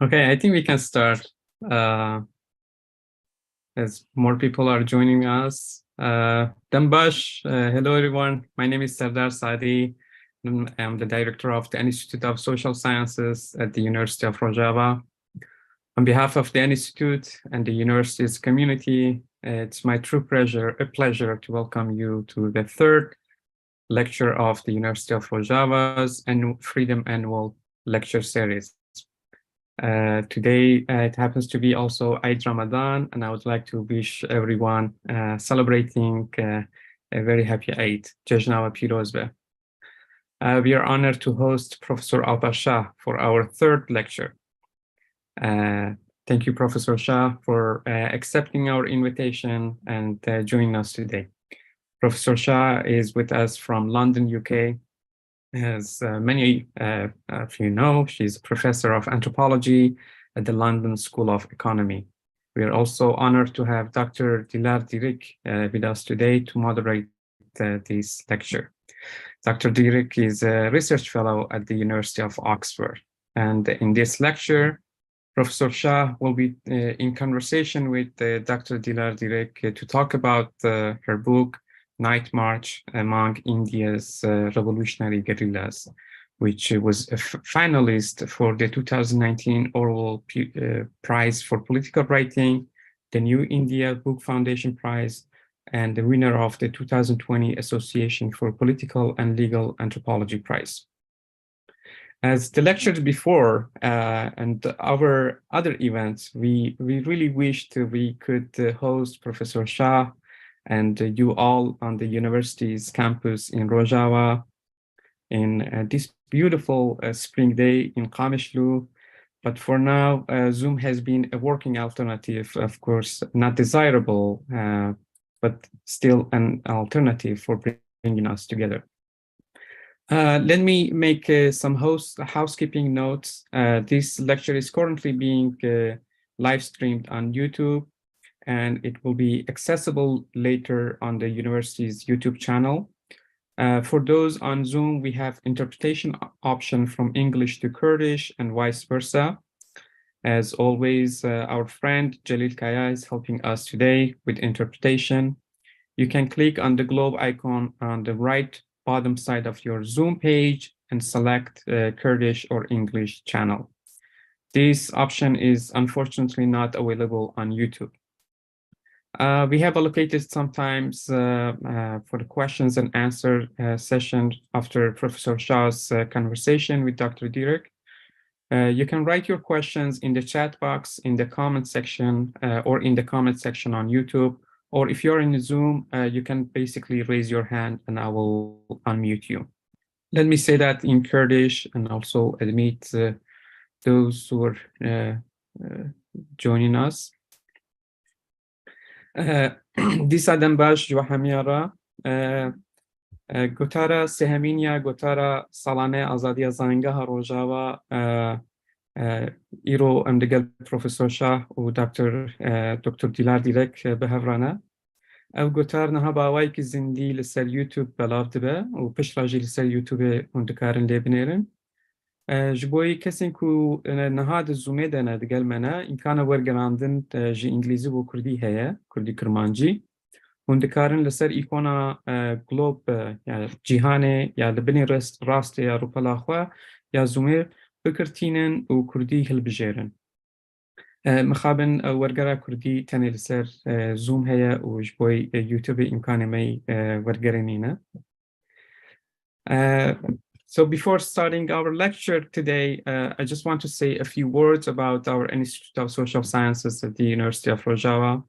Okay, I think we can start as more people are joining us. Dambash, hello everyone. My name is Serdar Sadi. I'm the director of the Institute of Social Sciences at the University of Rojava. On behalf of the Institute and the university's community, it's my true a pleasure to welcome you to the third lecture of the University of Rojava's Freedom Annual Lecture Series. Today, it happens to be also Eid Ramadan, and I would like to wish everyone celebrating a very happy Eid. Jajna Piroz be. We are honored to host Professor Alpa Shah for our third lecture. Thank you, Professor Shah, for accepting our invitation and joining us today. Professor Shah is with us from London, UK. As many of you know, she's a professor of anthropology at the London School of Economy. We are also honored to have Dr. Dilar Dirik with us today to moderate this lecture. Dr. Dirik is a research fellow at the University of Oxford. And in this lecture, Professor Shah will be in conversation with Dr. Dilar Dirik to talk about her book, Nightmarch among India's revolutionary guerrillas, which was a finalist for the 2019 Orwell Prize for Political Writing, the New India Book Foundation Prize, and the winner of the 2020 Association for Political and Legal Anthropology Prize. As the lectures before and our other events, we really wished we could host Professor Shah and you all on the university's campus in Rojava in this beautiful spring day in Qamishlu. But for now, Zoom has been a working alternative, of course, not desirable, but still an alternative for bringing us together. Let me make some housekeeping notes. This lecture is currently being live streamed on YouTube, and it will be accessible later on the university's YouTube channel. For those on Zoom, we have interpretation option from English to Kurdish and vice versa. As always, our friend Jalil Kaya is helping us today with interpretation. You can click on the globe icon on the right bottom side of your Zoom page and select Kurdish or English channel. This option is unfortunately not available on YouTube. We have allocated sometimes for the questions and answer session after Professor Shah's conversation with Dr. Dirik. You can write your questions in the chat box in the comment section or in the comment section on YouTube. Or if you're in Zoom, you can basically raise your hand and I will unmute you. Let me say that in Kurdish and also admit those who are joining us. دیسا دنباش جو همیارا گوتارا سهمینیا گوتارا سالانه آزادی زنگه ها روجاوا ایرو امدگل پروفسور شاه و دکتر دیلار دیرک به هفرانه او گوتار نها باوایی که زندی لسر یوتیوب بلاف دبه و پش راجی لسر یوتیوب هندکارن لیبنیرن جبوی کسی که نهاد زومه دنه دگل منه امکان ورگراندن جی انگلیزی و کردی هیا کردی کرمانجی هندکارن لسر ایکونا گلوب یا جیهانه یا لبنی راست یا روپلاخوا یا زومه بکرتینن و کردی هل بجیرن مخابن ورگرا کردی تنه لسر زوم هیا و جبوی یوتیوب امکان می ورگرنینه So before starting our lecture today, I just want to say a few words about our Institute of Social Sciences at the University of Rojava.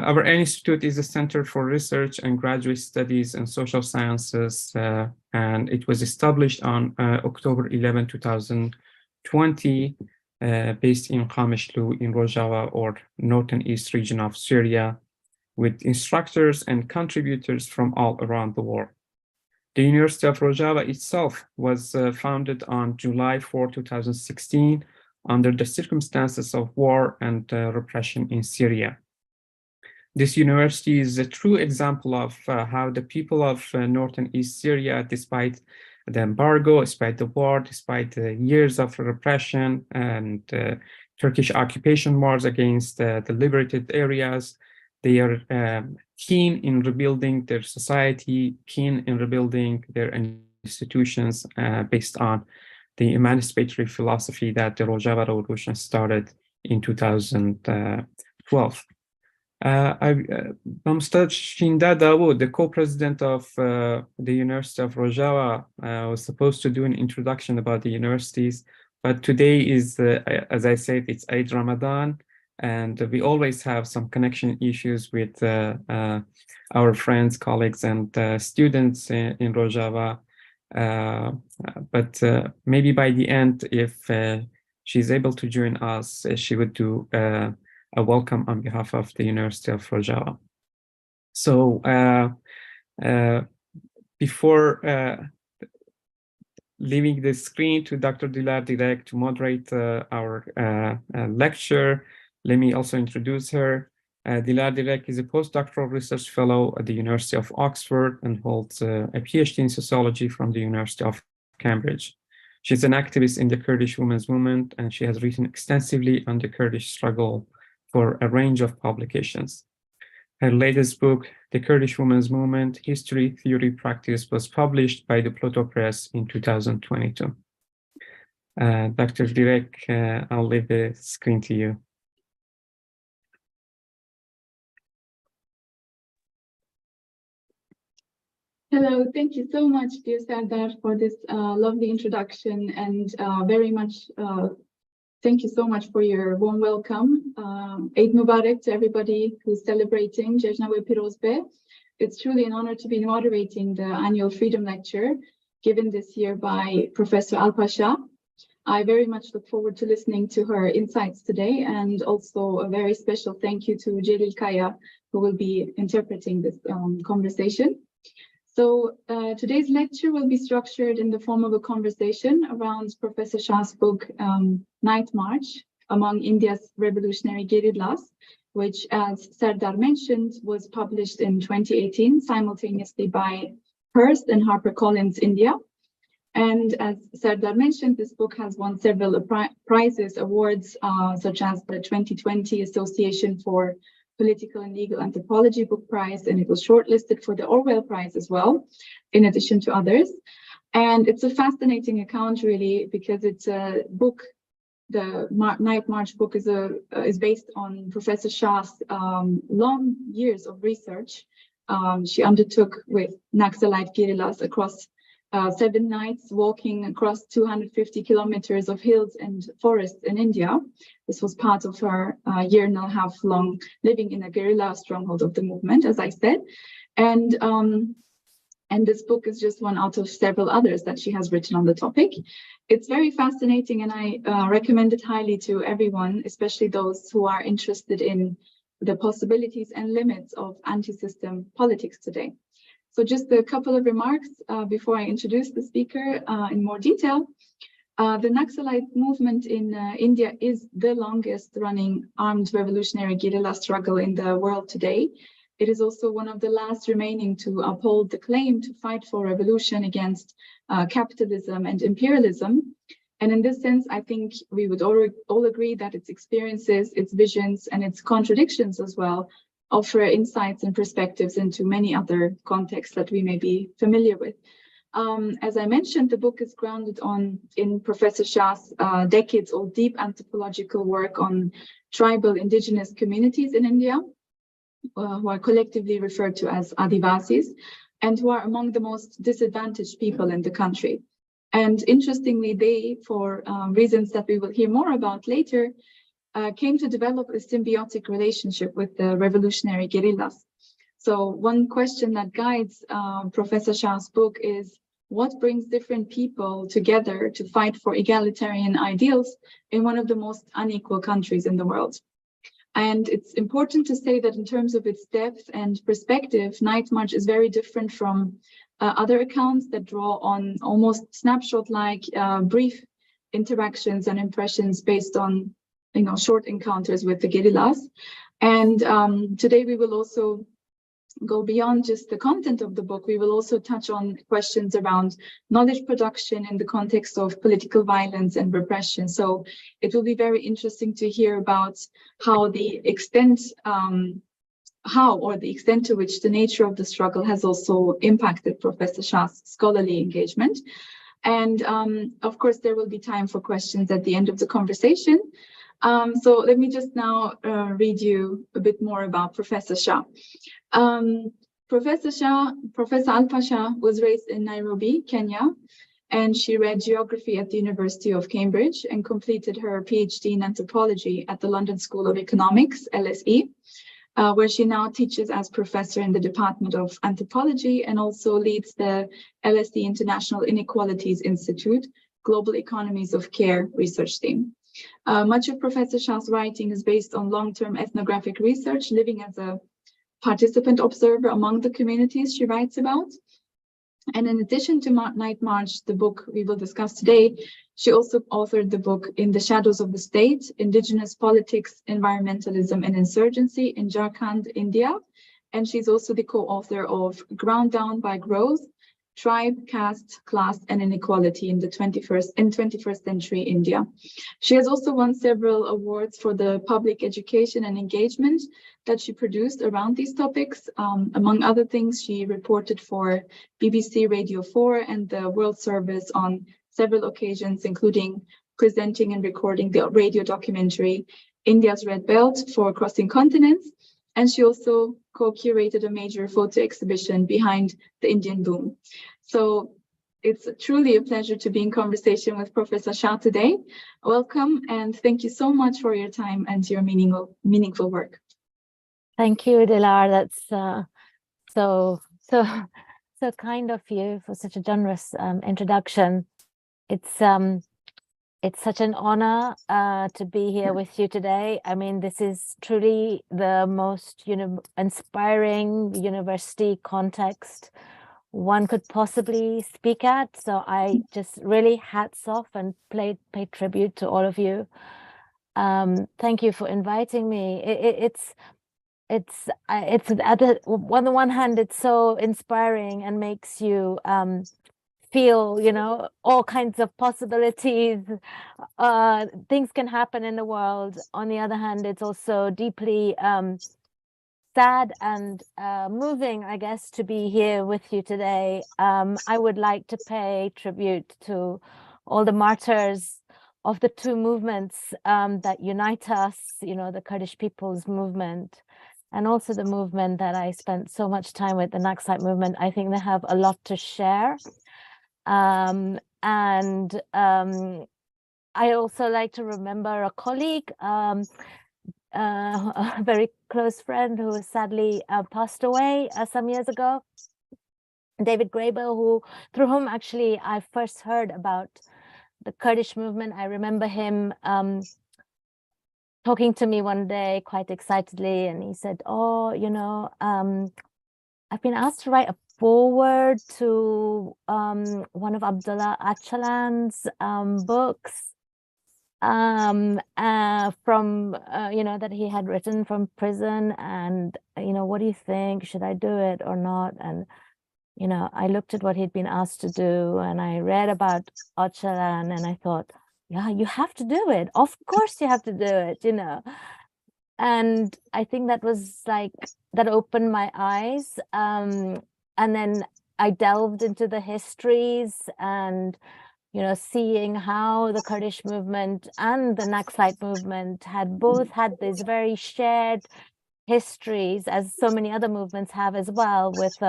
Our institute is a center for research and graduate studies in social sciences, and it was established on October 11, 2020, based in Qamishlu in Rojava, or northern east region of Syria, with instructors and contributors from all around the world. The University of Rojava itself was founded on July 4, 2016, under the circumstances of war and repression in Syria. This university is a true example of how the people of North and East Syria, despite the embargo, despite the war, despite the years of repression and Turkish occupation wars against the liberated areas. They are keen in rebuilding their society, keen in rebuilding their institutions based on the emancipatory philosophy that the Rojava Revolution started in 2012. I'm Ustad Shinda Dawood, the co-president of the University of Rojava. Was supposed to do an introduction about the universities, but today is, as I said, it's Eid Ramadan, and we always have some connection issues with our friends, colleagues, and students in Rojava. But maybe by the end, if she's able to join us, she would do a welcome on behalf of the University of Rojava. So before leaving the screen to Dr. Dilar Dirik to moderate our lecture, let me also introduce her. Dilar Dirik is a postdoctoral research fellow at the University of Oxford and holds a PhD in sociology from the University of Cambridge. She's an activist in the Kurdish women's movement, and she has written extensively on the Kurdish struggle for a range of publications. Her latest book, The Kurdish Women's Movement, History, Theory, Practice, was published by the Pluto Press in 2022. Dr. Dirik, I'll leave the screen to you. Hello, thank you so much, dear Sardar, for this lovely introduction, and very much thank you so much for your warm welcome. Eid Mubarak to everybody who's celebrating Jejnawe Pirozbe. It's truly an honor to be moderating the annual Freedom Lecture given this year by Professor Alpa Shah. I very much look forward to listening to her insights today, and also a very special thank you to Jelil Kaya, who will be interpreting this conversation. So today's lecture will be structured in the form of a conversation around Professor Shah's book, Nightmarch, Among India's Revolutionary Guerrillas, which, as Sardar mentioned, was published in 2018 simultaneously by Hearst and HarperCollins India. And as Sardar mentioned, this book has won several prizes, awards, such as the 2020 Association for Political and Legal Anthropology Book Prize, and it was shortlisted for the Orwell Prize as well, in addition to others. And it's a fascinating account, really, because it's a book. The Nightmarch book is based on Professor Shah's long years of research she undertook with Naxalite guerrillas across 7 nights, walking across 250 kilometers of hills and forests in India. This was part of her year and a half long living in a guerrilla stronghold of the movement, as I said. And this book is just one out of several others that she has written on the topic. It's very fascinating, and I recommend it highly to everyone, especially those who are interested in the possibilities and limits of anti-system politics today. So just a couple of remarks before I introduce the speaker in more detail. The Naxalite movement in India is the longest running armed revolutionary guerrilla struggle in the world today. It is also one of the last remaining to uphold the claim to fight for revolution against capitalism and imperialism. And in this sense, I think we would all agree that its experiences, its visions, and its contradictions as well offer insights and perspectives into many other contexts that we may be familiar with. As I mentioned, the book is grounded in Professor Shah's decades-old deep anthropological work on tribal indigenous communities in India, who are collectively referred to as Adivasis, and who are among the most disadvantaged people in the country. And interestingly, they, for reasons that we will hear more about later, came to develop a symbiotic relationship with the revolutionary guerrillas. So one question that guides Professor Shah's book is, what brings different people together to fight for egalitarian ideals in one of the most unequal countries in the world? And it's important to say that in terms of its depth and perspective, Nightmarch is very different from other accounts that draw on almost snapshot-like brief interactions and impressions based on short encounters with the guerrillas. And today we will also go beyond just the content of the book, we will also touch on questions around knowledge production in the context of political violence and repression. So it will be very interesting to hear about how the extent to which the nature of the struggle has also impacted Professor Shah's scholarly engagement. And of course, there will be time for questions at the end of the conversation. So let me just now read you a bit more about Professor Shah. Professor Alpa Shah was raised in Nairobi, Kenya, and she read geography at the University of Cambridge and completed her PhD in anthropology at the London School of Economics, LSE, where she now teaches as professor in the Department of Anthropology and also leads the LSE International Inequalities Institute Global Economies of Care research team. Much of Professor Shah's writing is based on long-term ethnographic research, living as a participant observer among the communities she writes about. And in addition to Nightmarch, the book we will discuss today, she also authored the book In the Shadows of the State, Indigenous Politics, Environmentalism and Insurgency in Jharkhand, India. And she's also the co-author of Ground Down by Growth, Tribe, Caste, Class and Inequality in the 21st century India. She has also won several awards for the public education and engagement that she produced around these topics. Among other things, she reported for BBC Radio 4 and the World Service on several occasions, including presenting and recording the radio documentary India's Red Belt for Crossing Continents. And she also co-curated a major photo exhibition behind the Indian boom. So it's truly a pleasure to be in conversation with Professor Shah today. Welcome, and thank you so much for your time and your meaningful work. Thank you, Dilar. That's so kind of you for such a generous introduction. It's such an honor to be here with you today. I mean, this is truly the most inspiring university context one could possibly speak at. So I just really hats off and pay tribute to all of you. Thank you for inviting me. It's on the one hand, it's so inspiring and makes you feel, all kinds of possibilities. Things can happen in the world. On the other hand, it's also deeply sad and moving, I guess, to be here with you today. I would like to pay tribute to all the martyrs of the two movements that unite us, the Kurdish people's movement, and also the movement that I spent so much time with, the Naxalite movement. I think they have a lot to share. I also like to remember a colleague, a very close friend who sadly passed away some years ago, David Grable, through whom actually I first heard about the Kurdish movement. I remember him talking to me one day quite excitedly, and he said, "Oh, I've been asked to write a forward to one of Abdullah Öcalan's books from that he had written from prison, and what do you think, should I do it or not?" And I looked at what he'd been asked to do, and I read about Öcalan, and I thought, yeah, you have to do it, of course you have to do it, and I think that was like, that opened my eyes. And then I delved into the histories and, seeing how the Kurdish movement and the Naxalite movement had both had these very shared histories, as so many other movements have as well, with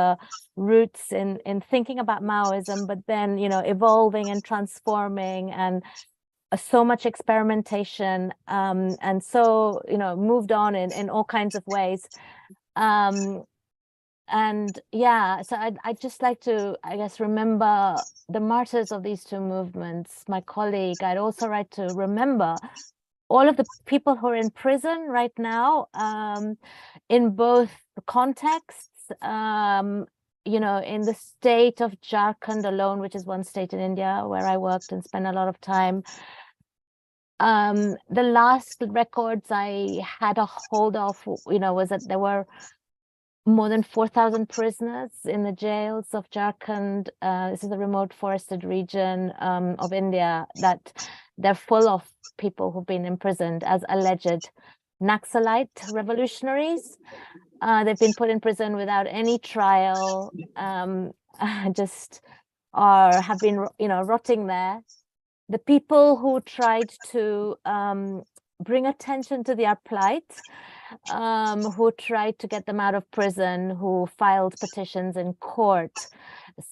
roots in thinking about Maoism, but then, evolving and transforming, and so much experimentation, and so, moved on in all kinds of ways. And yeah, so I'd just like to, I guess, remember the martyrs of these two movements. My colleague, I'd also like to remember all of the people who are in prison right now, in both contexts, in the state of Jharkhand alone, which is one state in India where I worked and spent a lot of time. The last records I had a hold of, was that there were more than 4,000 prisoners in the jails of Jharkhand. This is a remote forested region of India that they're full of people who've been imprisoned as alleged Naxalite revolutionaries. They've been put in prison without any trial, just have been, rotting there. The people who tried to bring attention to their plight, who tried to get them out of prison, who filed petitions in court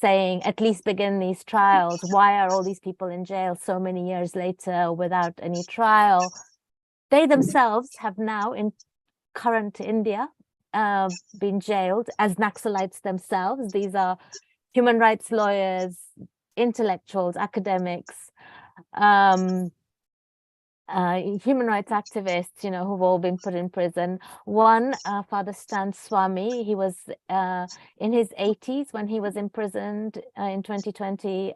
saying, at least begin these trials. Why are all these people in jail so many years later without any trial? They themselves have now, in current India, been jailed as Naxalites themselves. These are human rights lawyers, intellectuals, academics, human rights activists, who've all been put in prison. One, Father Stan Swami, he was in his 80s when he was imprisoned in 2020.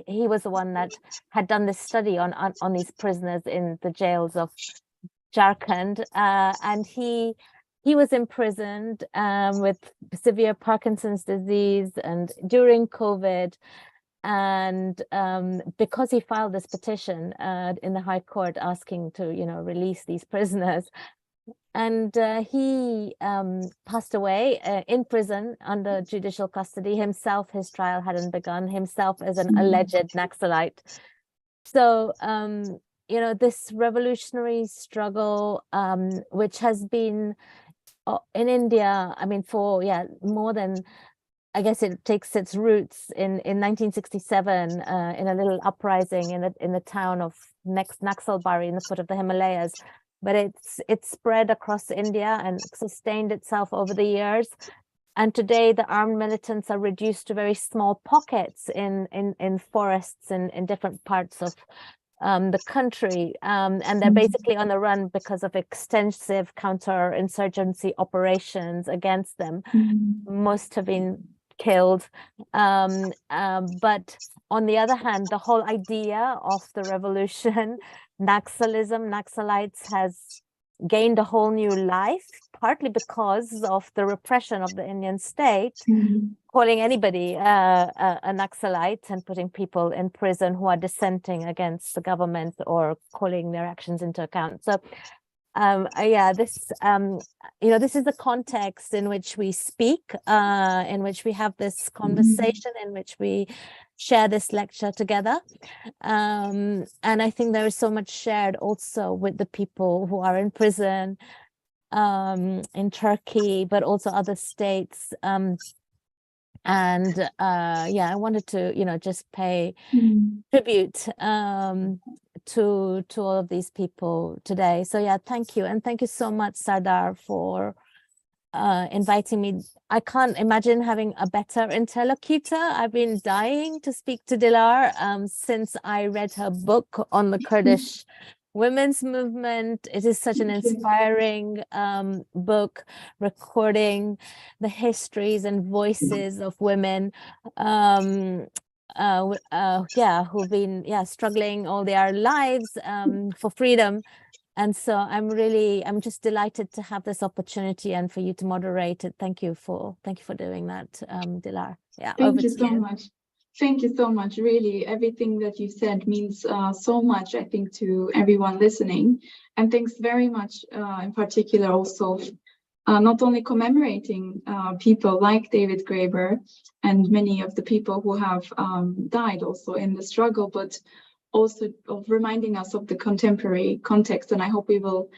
He was the one that had done this study on these prisoners in the jails of Jharkhand, and he was imprisoned with severe Parkinson's disease and during COVID. And because he filed this petition in the High Court asking to, release these prisoners, and he passed away in prison under judicial custody. Himself, his trial hadn't begun. Himself as an alleged Naxalite. So, this revolutionary struggle, which has been in India, for more than, I guess it takes its roots in 1967 in a little uprising in the town of Naxalbari in the foot of the Himalayas. But it's spread across India and sustained itself over the years. And today the armed militants are reduced to very small pockets in forests in different parts of the country. And they're basically on the run because of extensive counterinsurgency operations against them. Most have been killed, but on the other hand, the whole idea of the revolution, Naxalites, has gained a whole new life, partly because of the repression of the Indian state, calling anybody a Naxalite and putting people in prison who are dissenting against the government or calling their actions into account. So this is the context in which we speak, in which we have this conversation, in which we share this lecture together. And I think there is so much shared also with the people who are in prison in Turkey, but also other states. I wanted to, just pay tribute to all of these people today. So thank you. And thank you so much, Sardar, for inviting me. I can't imagine having a better interlocutor. I've been dying to speak to Dilar since I read her book on the Kurdish women's movement. It is such an inspiring book, recording the histories and voices of women who've been struggling all their lives for freedom. And so I'm just delighted to have this opportunity and for you to moderate it. Thank you for doing that, Dilar. Thank you so much. Thank you so much. Really, everything that you said means so much, I think, to everyone listening. And thanks very much in particular also not only commemorating people like David Graeber and many of the people who have died also in the struggle, but also of reminding us of the contemporary context. And I hope we will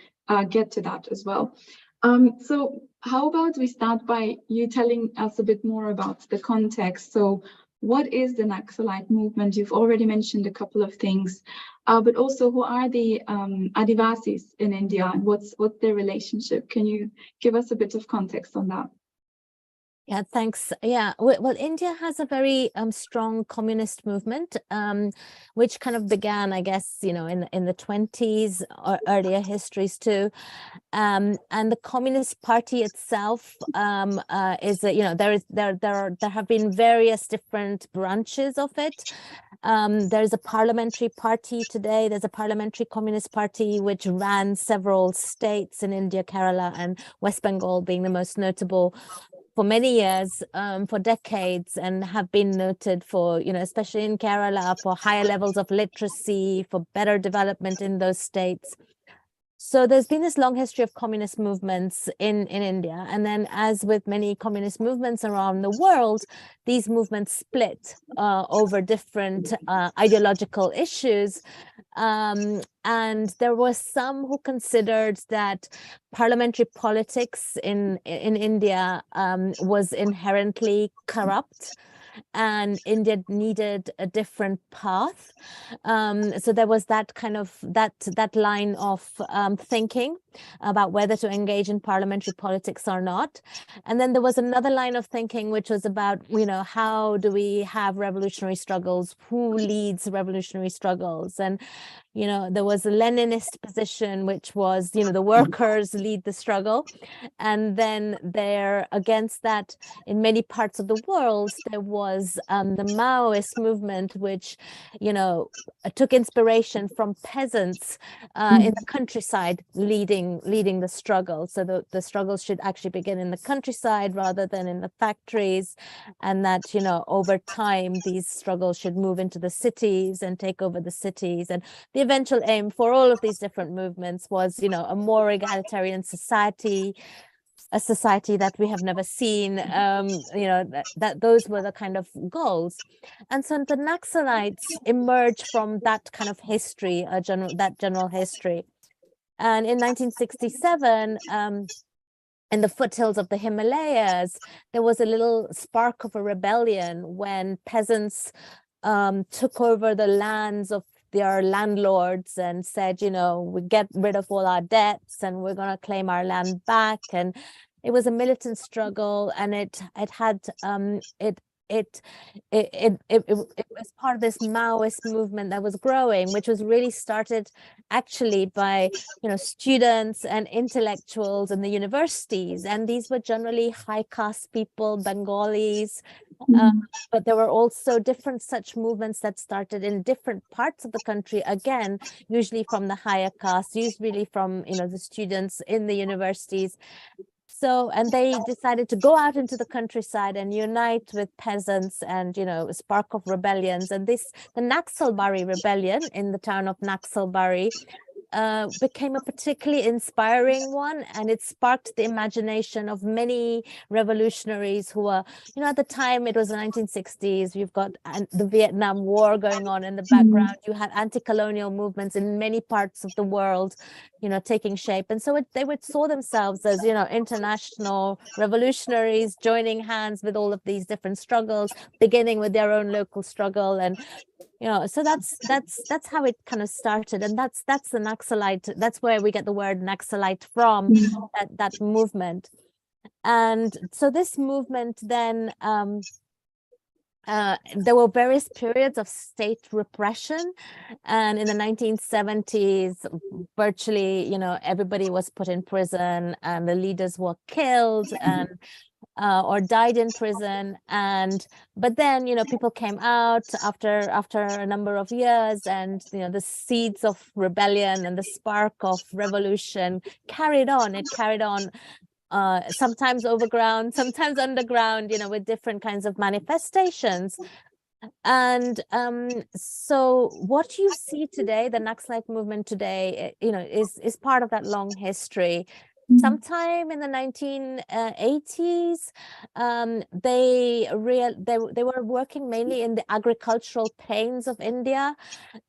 get to that as well. So how about we start by you telling us a bit more about the context. So what is the Naxalite movement? You've already mentioned a couple of things, but also who are the Adivasis in India and what's their relationship? Can you give us a bit of context on that? Yeah, thanks. Yeah, well, India has a very strong communist movement, which kind of began, I guess, in the 20s or earlier histories too. And the Communist Party itself is, there have been various different branches of it. There's a parliamentary party today. There's a parliamentary communist party which ran several states in India, Kerala and West Bengal being the most notable for many years, for decades, and have been noted for, especially in Kerala, for higher levels of literacy, for better development in those states. So there's been this long history of communist movements in India. And then, as with many communist movements around the world, these movements split over different ideological issues. And there were some who considered that parliamentary politics in India was inherently corrupt, and India needed a different path. So there was that kind of that line of thinking about whether to engage in parliamentary politics or not. And then there was another line of thinking which was about, how do we have revolutionary struggles? Who leads revolutionary struggles? And there was a Leninist position, which was, the workers lead the struggle. And then there, against that, in many parts of the world, there was the Maoist movement, which, took inspiration from peasants in the countryside leading the struggle. So the struggles should actually begin in the countryside rather than in the factories. And that, over time, these struggles should move into the cities and take over the cities. And the eventual aim for all of these different movements was, a more egalitarian society, a society that we have never seen. That those were the kind of goals. And so the Naxalites emerged from that kind of history, general history. And in 1967, in the foothills of the Himalayas, there was a little spark of a rebellion when peasants took over the lands of their landlords and said, we get rid of all our debts and we're going to claim our land back. And it was a militant struggle, and it was part of this Maoist movement that was growing, which was really started actually by students and intellectuals in the universities, and these were generally high caste people, Bengalis. But there were also different such movements that started in different parts of the country, again, usually from the higher caste, usually from the students in the universities. So, and they decided to go out into the countryside and unite with peasants and, spark of rebellions. And the Naxalbari rebellion in the town of Naxalbari became a particularly inspiring one, and it sparked the imagination of many revolutionaries who were, at the time it was the 1960s. You've got the Vietnam War going on in the background. You had anti-colonial movements in many parts of the world, taking shape. And so they would saw themselves as, international revolutionaries joining hands with all of these different struggles, beginning with their own local struggle. And so that's how it kind of started, and that's the Naxalite. That's where we get the word Naxalite from, that movement. And so this movement then, there were various periods of state repression, and in the 1970s, virtually, everybody was put in prison, and the leaders were killed and or died in prison. But then people came out after a number of years, and the seeds of rebellion and the spark of revolution carried on. It carried on, sometimes overground, sometimes underground, with different kinds of manifestations. And so what you see today, the Naxalite movement today, is part of that long history. Sometime in the 1980s, they were working mainly in the agricultural plains of India,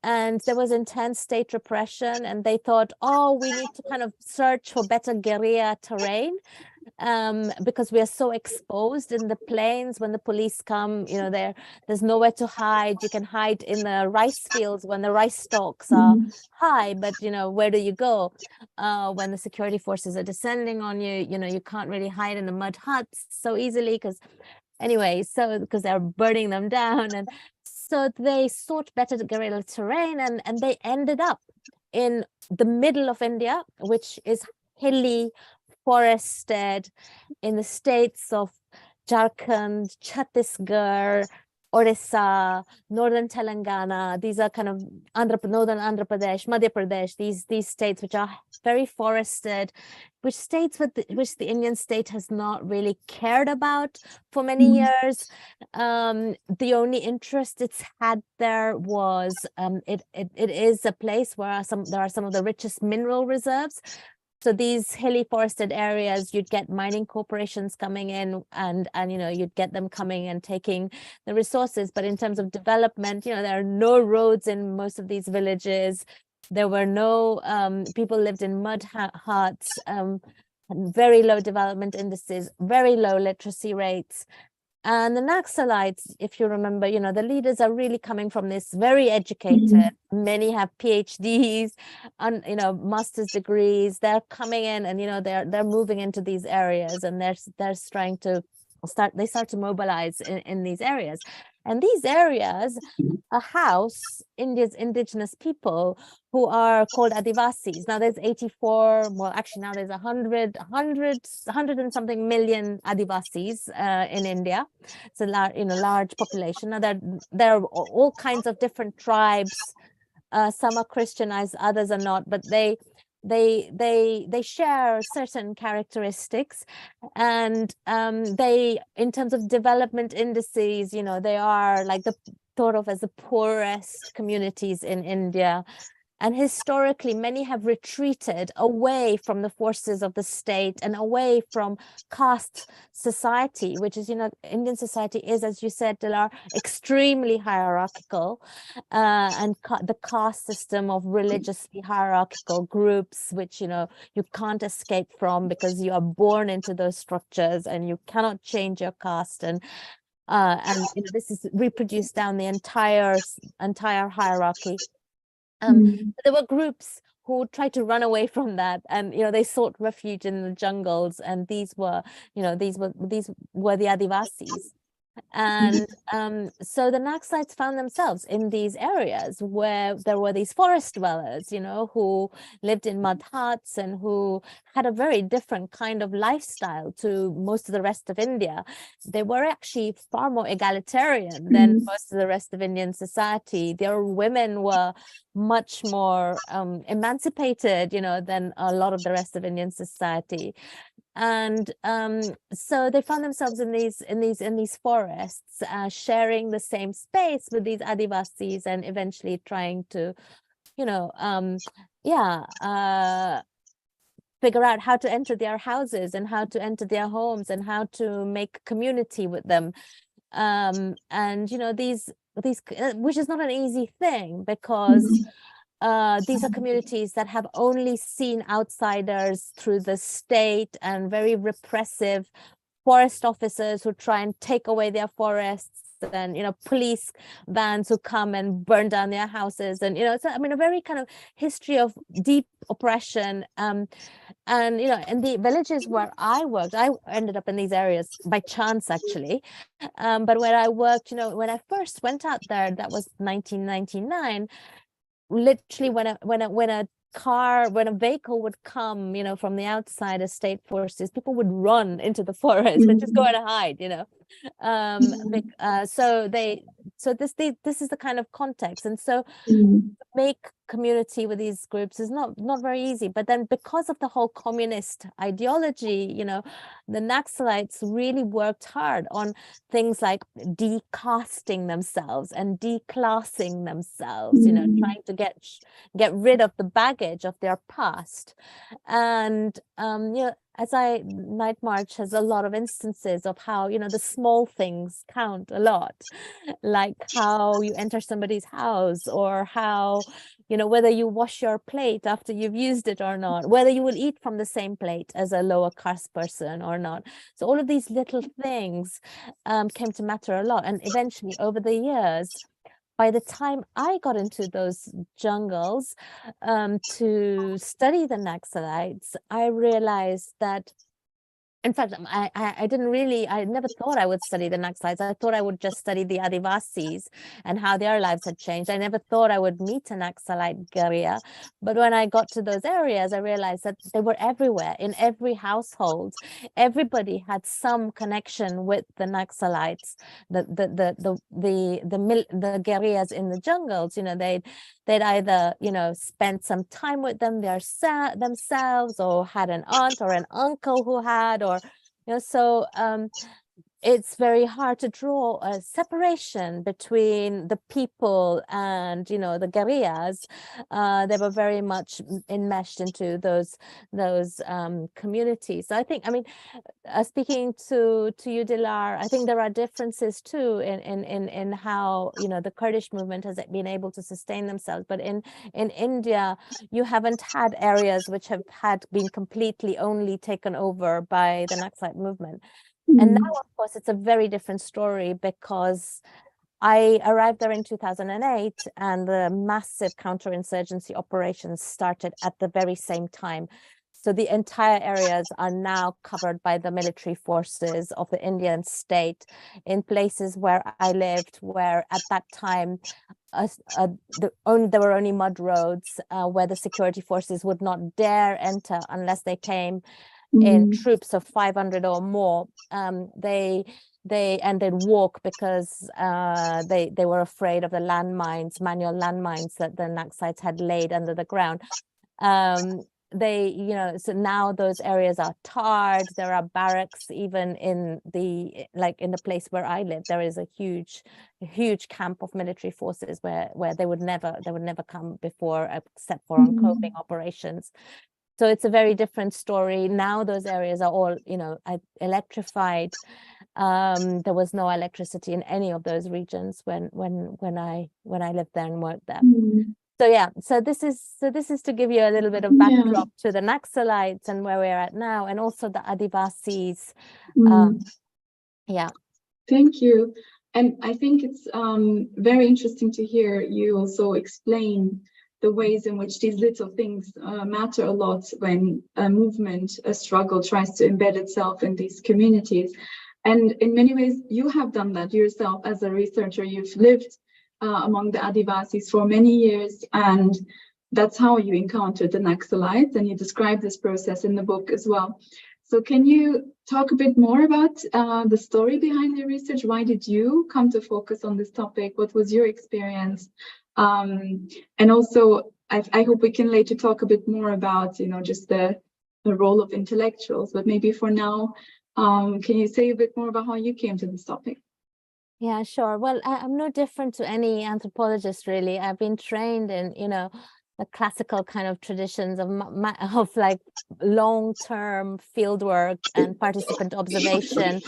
and there was intense state repression, and they thought, we need to kind of search for better guerrilla terrain, because we are so exposed in the plains. When the police come, there's nowhere to hide. You can hide in the rice fields when the rice stalks are high, but where do you go when the security forces are descending on you? You can't really hide in the mud huts so easily, because they're burning them down. And so they sought better guerrilla terrain, and they ended up in the middle of India, which is hilly, forested, in the states of Jharkhand, Chhattisgarh, Orissa, northern Telangana. These are kind of northern Andhra Pradesh, Madhya Pradesh, these states which are very forested, which the Indian state has not really cared about for many years. The only interest it's had there was it is a place where there are some of the richest mineral reserves. So these hilly forested areas, you'd get mining corporations coming in and you'd get them coming and taking the resources. But in terms of development, there are no roads in most of these villages. There were no people lived in mud huts, very low development indices, very low literacy rates. And the Naxalites, if you remember, the leaders are really coming from this, very educated. Many have PhDs and master's degrees. They're coming in and they're moving into these areas, and they're trying to start to mobilize in these areas. And these areas house India's indigenous people who are called Adivasis. Now there's 84, well, actually now there's 100 and something million Adivasis in India. It's a large population. Now there are all kinds of different tribes. Some are Christianized, others are not, but they share certain characteristics, and they, in terms of development indices, they are like thought of as the poorest communities in India. And historically, many have retreated away from the forces of the state and away from caste society, which is, Indian society is, as you said, Dilar, extremely hierarchical, and the caste system of religiously hierarchical groups, which, you can't escape from because you are born into those structures and you cannot change your caste. And this is reproduced down the entire hierarchy. There were groups who tried to run away from that, and they sought refuge in the jungles, and these were the Adivasis. And so the Naxalites found themselves in these areas where there were these forest dwellers, who lived in mud huts and who had a very different kind of lifestyle to most of the rest of India. They were actually far more egalitarian than most of the rest of Indian society. Their women were much more emancipated, than a lot of the rest of Indian society. And so they found themselves in these forests, sharing the same space with these Adivasis, and eventually trying to, figure out how to enter their houses and how to enter their homes and how to make community with them. And these which is not an easy thing, because these are communities that have only seen outsiders through the state and very repressive forest officers who try and take away their forests, and police vans who come and burn down their houses, and so a very kind of history of deep oppression. And in the villages where I worked, I ended up in these areas by chance, actually. But where I worked, when I first went out there, that was 1999. Literally, when a vehicle would come, from the outside as state forces, people would run into the forest and just go and hide, so this is the kind of context. And so make community with these groups is not very easy. But then, because of the whole communist ideology, the Naxalites really worked hard on things like decasting themselves and declassing themselves, trying to get rid of the baggage of their past. And Nightmarch has a lot of instances of how, the small things count a lot, like how you enter somebody's house, or how, whether you wash your plate after you've used it or not, whether you will eat from the same plate as a lower caste person or not. So all of these little things came to matter a lot. And eventually, over the years, by the time I got into those jungles to study the Naxalites, I realized that In fact, I never thought I would study the Naxalites. I thought I would just study the Adivasis and how their lives had changed. I never thought I would meet a Naxalite guerrilla. But when I got to those areas, I realized that they were everywhere, in every household. Everybody had some connection with the Naxalites, the guerrillas in the jungles. You know, they'd either, you know, spent some time with them themselves, or had an aunt or an uncle who had, or, you know, so it's very hard to draw a separation between the people and, you know, the guerrillas. They were very much enmeshed into those communities. So I think, I mean, speaking to you, Dilar, I think there are differences too in how, you know, the Kurdish movement has been able to sustain themselves. But in India, you haven't had areas which have been completely only taken over by the Naxalite movement. And now, of course, it's a very different story, because I arrived there in 2008, and the massive counterinsurgency operations started at the very same time. So the entire areas are now covered by the military forces of the Indian state in places where I lived, where at that time there were only mud roads, where the security forces would not dare enter unless they came in troops of 500 or more. They'd walk, because they were afraid of the manual landmines that the Naxalites had laid under the ground. You know, so now those areas are tarred. There are barracks even in the place where I live. There is a huge camp of military forces where they would never come before, except for on coping operations. So it's a very different story. Now those areas are all, you know, electrified. There was no electricity in any of those regions when I lived there and worked there. So yeah, so this is to give you a little bit of backdrop to the Naxalites and where we're at now, and also the Adivasis. Yeah. Thank you. And I think it's very interesting to hear you also explain the ways in which these little things matter a lot when a movement, a struggle tries to embed itself in these communities. And in many ways, you have done that yourself as a researcher. You've lived among the Adivasis for many years, and that's how you encountered the Naxalites, and you describe this process in the book as well. So can you talk a bit more about the story behind your research? Why did you come to focus on this topic? What was your experience? And also, I hope we can later talk a bit more about, you know, just the role of intellectuals. But maybe for now, can you say a bit more about how you came to this topic? Yeah, sure. Well, I'm no different to any anthropologist, really. I've been trained in, you know, the classical kind of traditions of like long-term fieldwork and participant observation.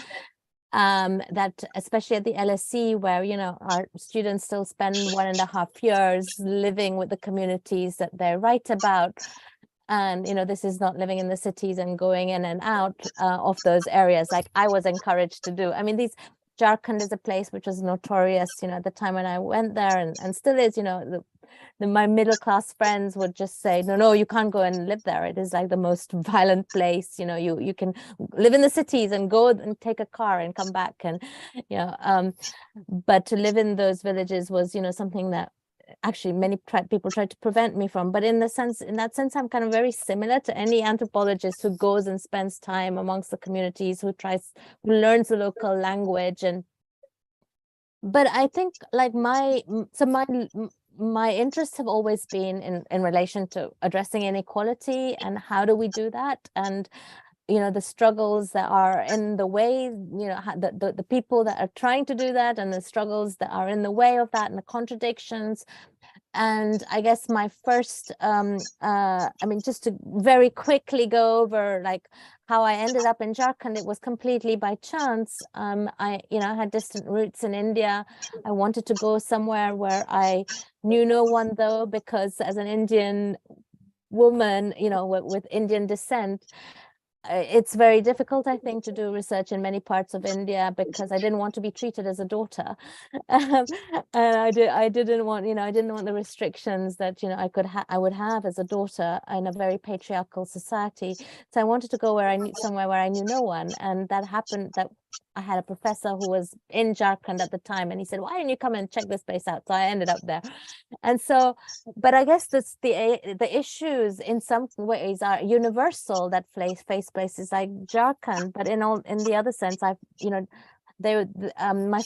That especially at the LSE, where, you know, our students still spend 1.5 years living with the communities that they write about. And, you know, this is not living in the cities and going in and out of those areas like I was encouraged to do. I mean, Jharkhand is a place which was notorious, you know, at the time when I went there, and still is, you know, my middle class friends would just say, no, you can't go and live there. It is like the most violent place. You know, you can live in the cities and go and take a car and come back, and, you know, but to live in those villages was, you know, something that actually many people tried to prevent me from. But in that sense, I'm kind of very similar to any anthropologist who goes and spends time amongst the communities, who learns the local language. But I think like my interests have always been in relation to addressing inequality and how do we do that, and, you know, the struggles that are in the way, you know, the people that are trying to do that, and the struggles that are in the way of that, and the contradictions. And I guess my first, I mean, just to very quickly go over like how I ended up in Jharkhand, it was completely by chance. I had distant roots in India. I wanted to go somewhere where I knew no one, though, because as an Indian woman, you know, with Indian descent, it's very difficult, I think, to do research in many parts of India because I didn't want to be treated as a daughter, and I didn't want, I didn't want the restrictions that I would have as a daughter in a very patriarchal society. So I wanted to go somewhere where I knew no one, and that happened. That I had a professor who was in Jharkhand at the time, and he said, "Why don't you come and check this place out?" So I ended up there, and so. But I guess that's the issues in some ways are universal that face places like Jharkhand, but in the other sense, my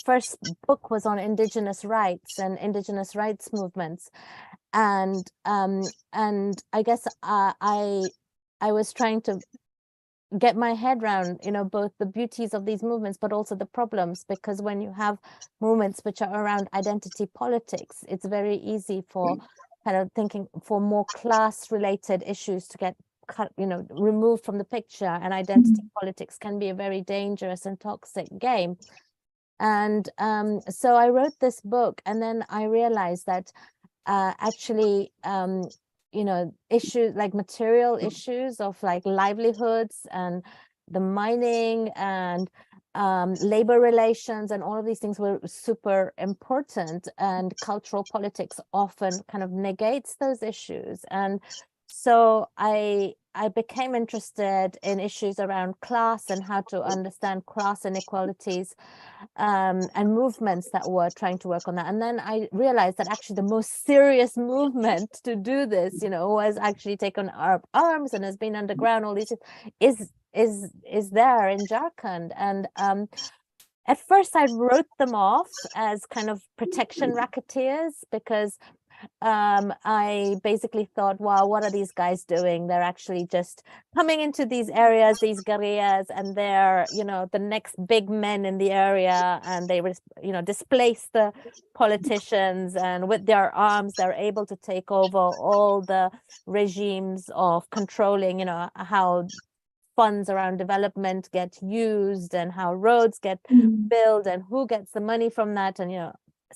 first book was on Indigenous rights and Indigenous rights movements, and I guess I was trying to get my head around, both the beauties of these movements, but also the problems, because when you have movements which are around identity politics, it's very easy for kind of thinking for more class-related issues to get removed from the picture, and identity politics can be a very dangerous and toxic game. And so I wrote this book, and then I realized that actually issues like material issues of like livelihoods and the mining and labor relations and all of these things were super important, and cultural politics often kind of negates those issues. And so I became interested in issues around class and how to understand class inequalities, and movements that were trying to work on that. And then I realized that actually the most serious movement to do this, was actually taken up arms and has been underground, all these is there in Jharkhand. And at first I wrote them off as kind of protection racketeers, because I basically thought, wow, what are these guys doing? They're actually just coming into these areas, these guerrillas, and they're, the next big men in the area, and they, displace the politicians, and with their arms, they're able to take over all the regimes of controlling, how funds around development get used and how roads get built and who gets the money from that. And,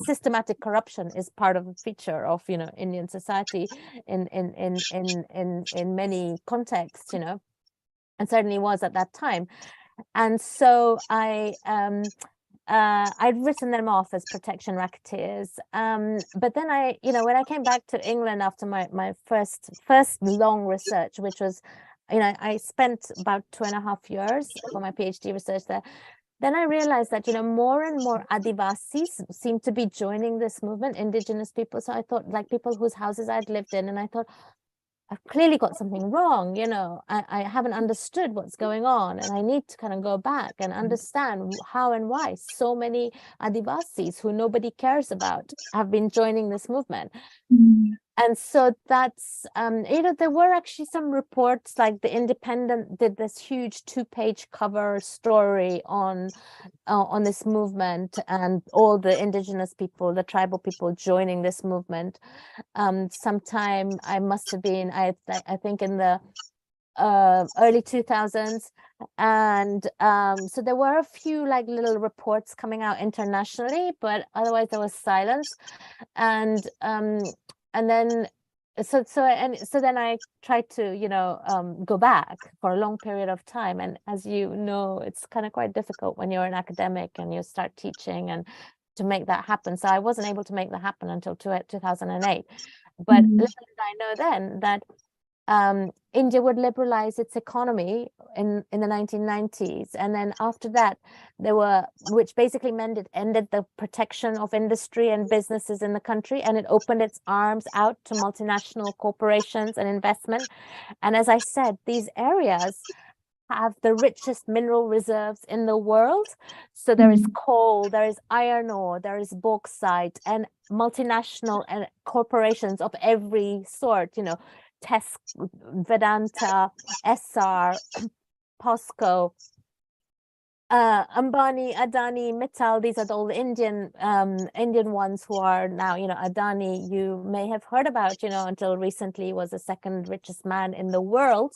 systematic corruption is part of a feature of Indian society in many contexts, and certainly was at that time. And so I'd written them off as protection racketeers, but then when I came back to England after my first long research, which was I spent about 2.5 years for my PhD research there. Then I realized that, more and more Adivasis seem to be joining this movement, indigenous people. So I thought, like, people whose houses I'd lived in, and I thought, I've clearly got something wrong, I haven't understood what's going on, and I need to kind of go back and understand how and why so many Adivasis who nobody cares about have been joining this movement. And so that's, there were actually some reports, like the Independent did this huge 2-page cover story on this movement and all the indigenous people, the tribal people joining this movement. Sometime I must have been, I think in the early 2000s. And so there were a few like little reports coming out internationally, but otherwise there was silence. And then so then I tried to go back for a long period of time, and as you know, it's kind of quite difficult when you're an academic and you start teaching and to make that happen. So I wasn't able to make that happen until 2008. But little did I know then that India would liberalize its economy in the 1990s, and then after that which basically ended the protection of industry and businesses in the country, and it opened its arms out to multinational corporations and investment. And as I said, these areas have the richest mineral reserves in the world. So there is coal, there is iron ore, there is bauxite, and multinational and corporations of every sort, Vedanta, SR, POSCO, Ambani, Adani, Mittal. These are all the Indian ones who are now, Adani, you may have heard about, until recently was the second richest man in the world.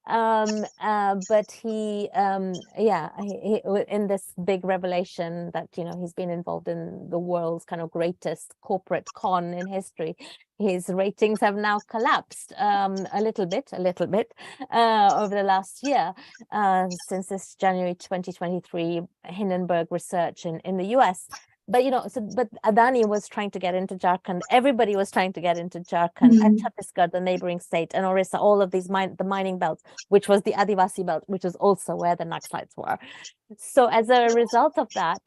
But he in this big revelation that, you know, he's been involved in the world's kind of greatest corporate con in history, his ratings have now collapsed a little bit over the last year, since this January 2023 Hindenburg research in the US. But, you know, but Adani was trying to get into Jharkhand. Everybody was trying to get into Jharkhand and Chhattisgarh, the neighboring state, and Orissa, all of these the mining belts, which was the Adivasi belt, which was also where the Naxalites were. So as a result of that,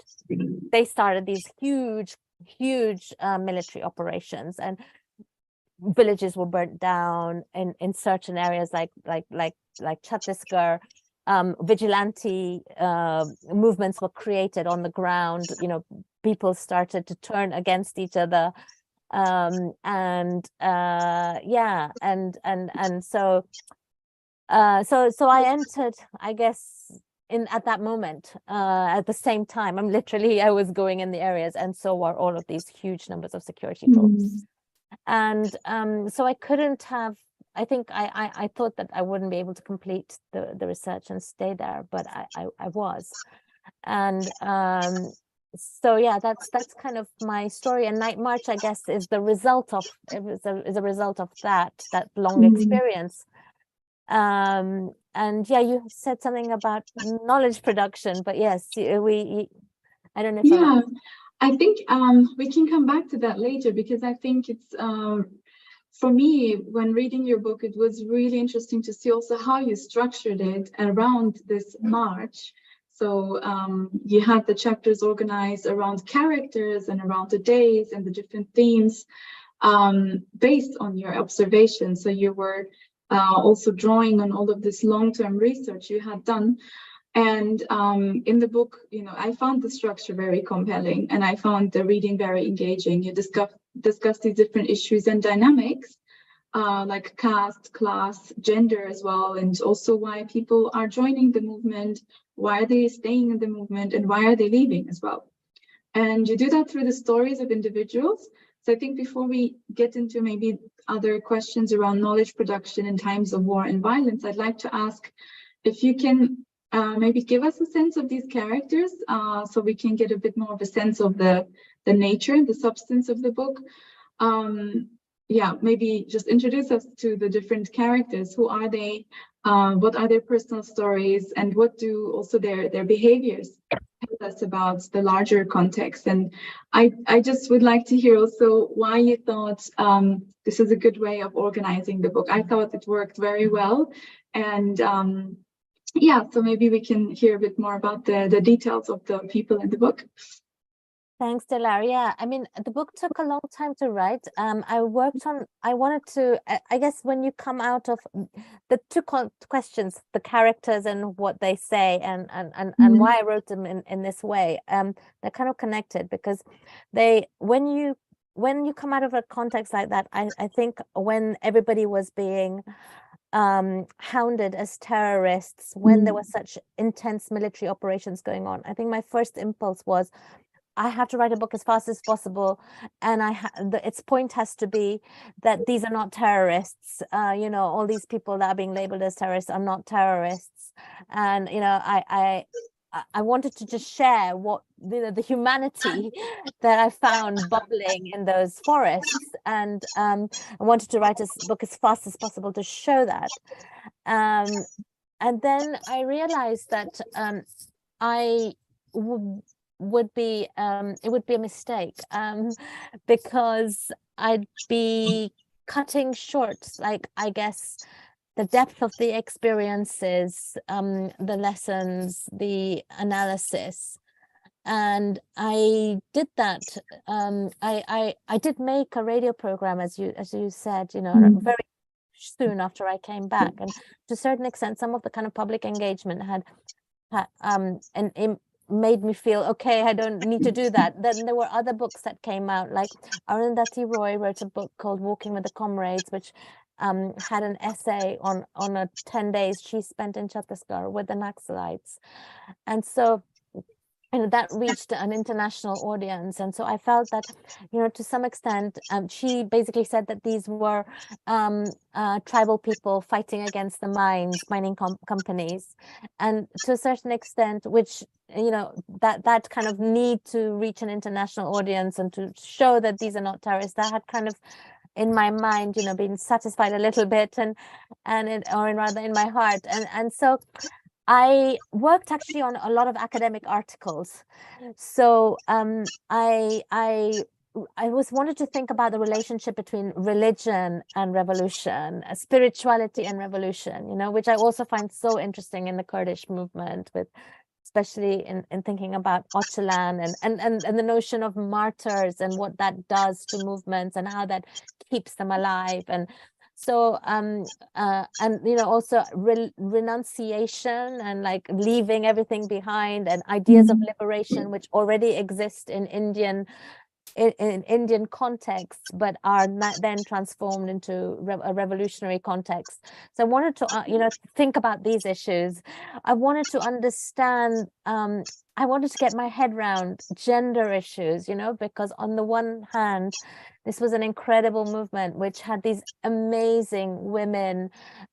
they started these huge military operations, and villages were burnt down in certain areas like Chhattisgarh. Vigilante movements were created on the ground. You know, people started to turn against each other, so I entered, I guess, at that moment, at the same time. I was going in the areas, and so were all of these huge numbers of security troops. And so I couldn't have. I think I thought that I wouldn't be able to complete the research and stay there, but I was. And so yeah, that's kind of my story. And Nightmarch, I guess, is the result of is a result of that long experience. And yeah, you said something about knowledge production, but yes, I don't know if yeah, I think we can come back to that later, because I think it's for me, when reading your book, it was really interesting to see also how you structured it around this march. So you had the chapters organized around characters and around the days and the different themes based on your observations. So you were also drawing on all of this long-term research you had done. And in the book, you know, I found the structure very compelling, and I found the reading very engaging. You discuss these different issues and dynamics, like caste, class, gender as well, and also why people are joining the movement, why are they staying in the movement, and why are they leaving as well. And you do that through the stories of individuals. So I think before we get into maybe other questions around knowledge production in times of war and violence, I'd like to ask if you can maybe give us a sense of these characters, so we can get a bit more of a sense of the nature and the substance of the book. Yeah, maybe just introduce us to the different characters. Who are they? What are their personal stories? And what do also their behaviors tell us about the larger context? And I just would like to hear also why you thought this is a good way of organizing the book. I thought it worked very well. And yeah, so maybe we can hear a bit more about the details of the people in the book. Thanks, Dilar. Yeah, I mean, the book took a long time to write. I wanted to, I guess, when you come out of the two questions, the characters and what they say, and why I wrote them in this way, they're kind of connected, because when you come out of a context like that, I think when everybody was being hounded as terrorists, when there were such intense military operations going on, I think my first impulse was, I have to write a book as fast as possible, and its point has to be that these are not terrorists. You know, all these people that are being labeled as terrorists are not terrorists, and you know, I wanted to just share what the humanity that I found bubbling in those forests, and I wanted to write a book as fast as possible to show that. And then I realized that it would be a mistake, because I'd be cutting short, like, I guess, the depth of the experiences, the lessons, the analysis. And I did that. I did make a radio program, as you said, you know, very soon after I came back, and to a certain extent, some of the kind of public engagement had made me feel okay, I don't need to do that. Then there were other books that came out, like Arundhati Roy wrote a book called Walking with the Comrades, which had an essay on a 10 days she spent in Chhattisgarh with the Naxalites. And so that reached an international audience. And so I felt that, to some extent, she basically said that these were tribal people fighting against the mining companies. And to a certain extent, which, that kind of need to reach an international audience and to show that these are not terrorists, that had kind of, in my mind, been satisfied a little bit, or rather in my heart. And so I worked actually on a lot of academic articles. So I wanted to think about the relationship between religion and revolution, spirituality and revolution, which I also find so interesting in the Kurdish movement, with especially in thinking about Öcalan and the notion of martyrs and what that does to movements and how that keeps them alive. And so also renunciation and like leaving everything behind, and ideas of liberation which already exist in Indian contexts, but are then transformed into a revolutionary context. So I wanted to think about these issues. I wanted to understand, I wanted to get my head around gender issues, because on the one hand, this was an incredible movement which had these amazing women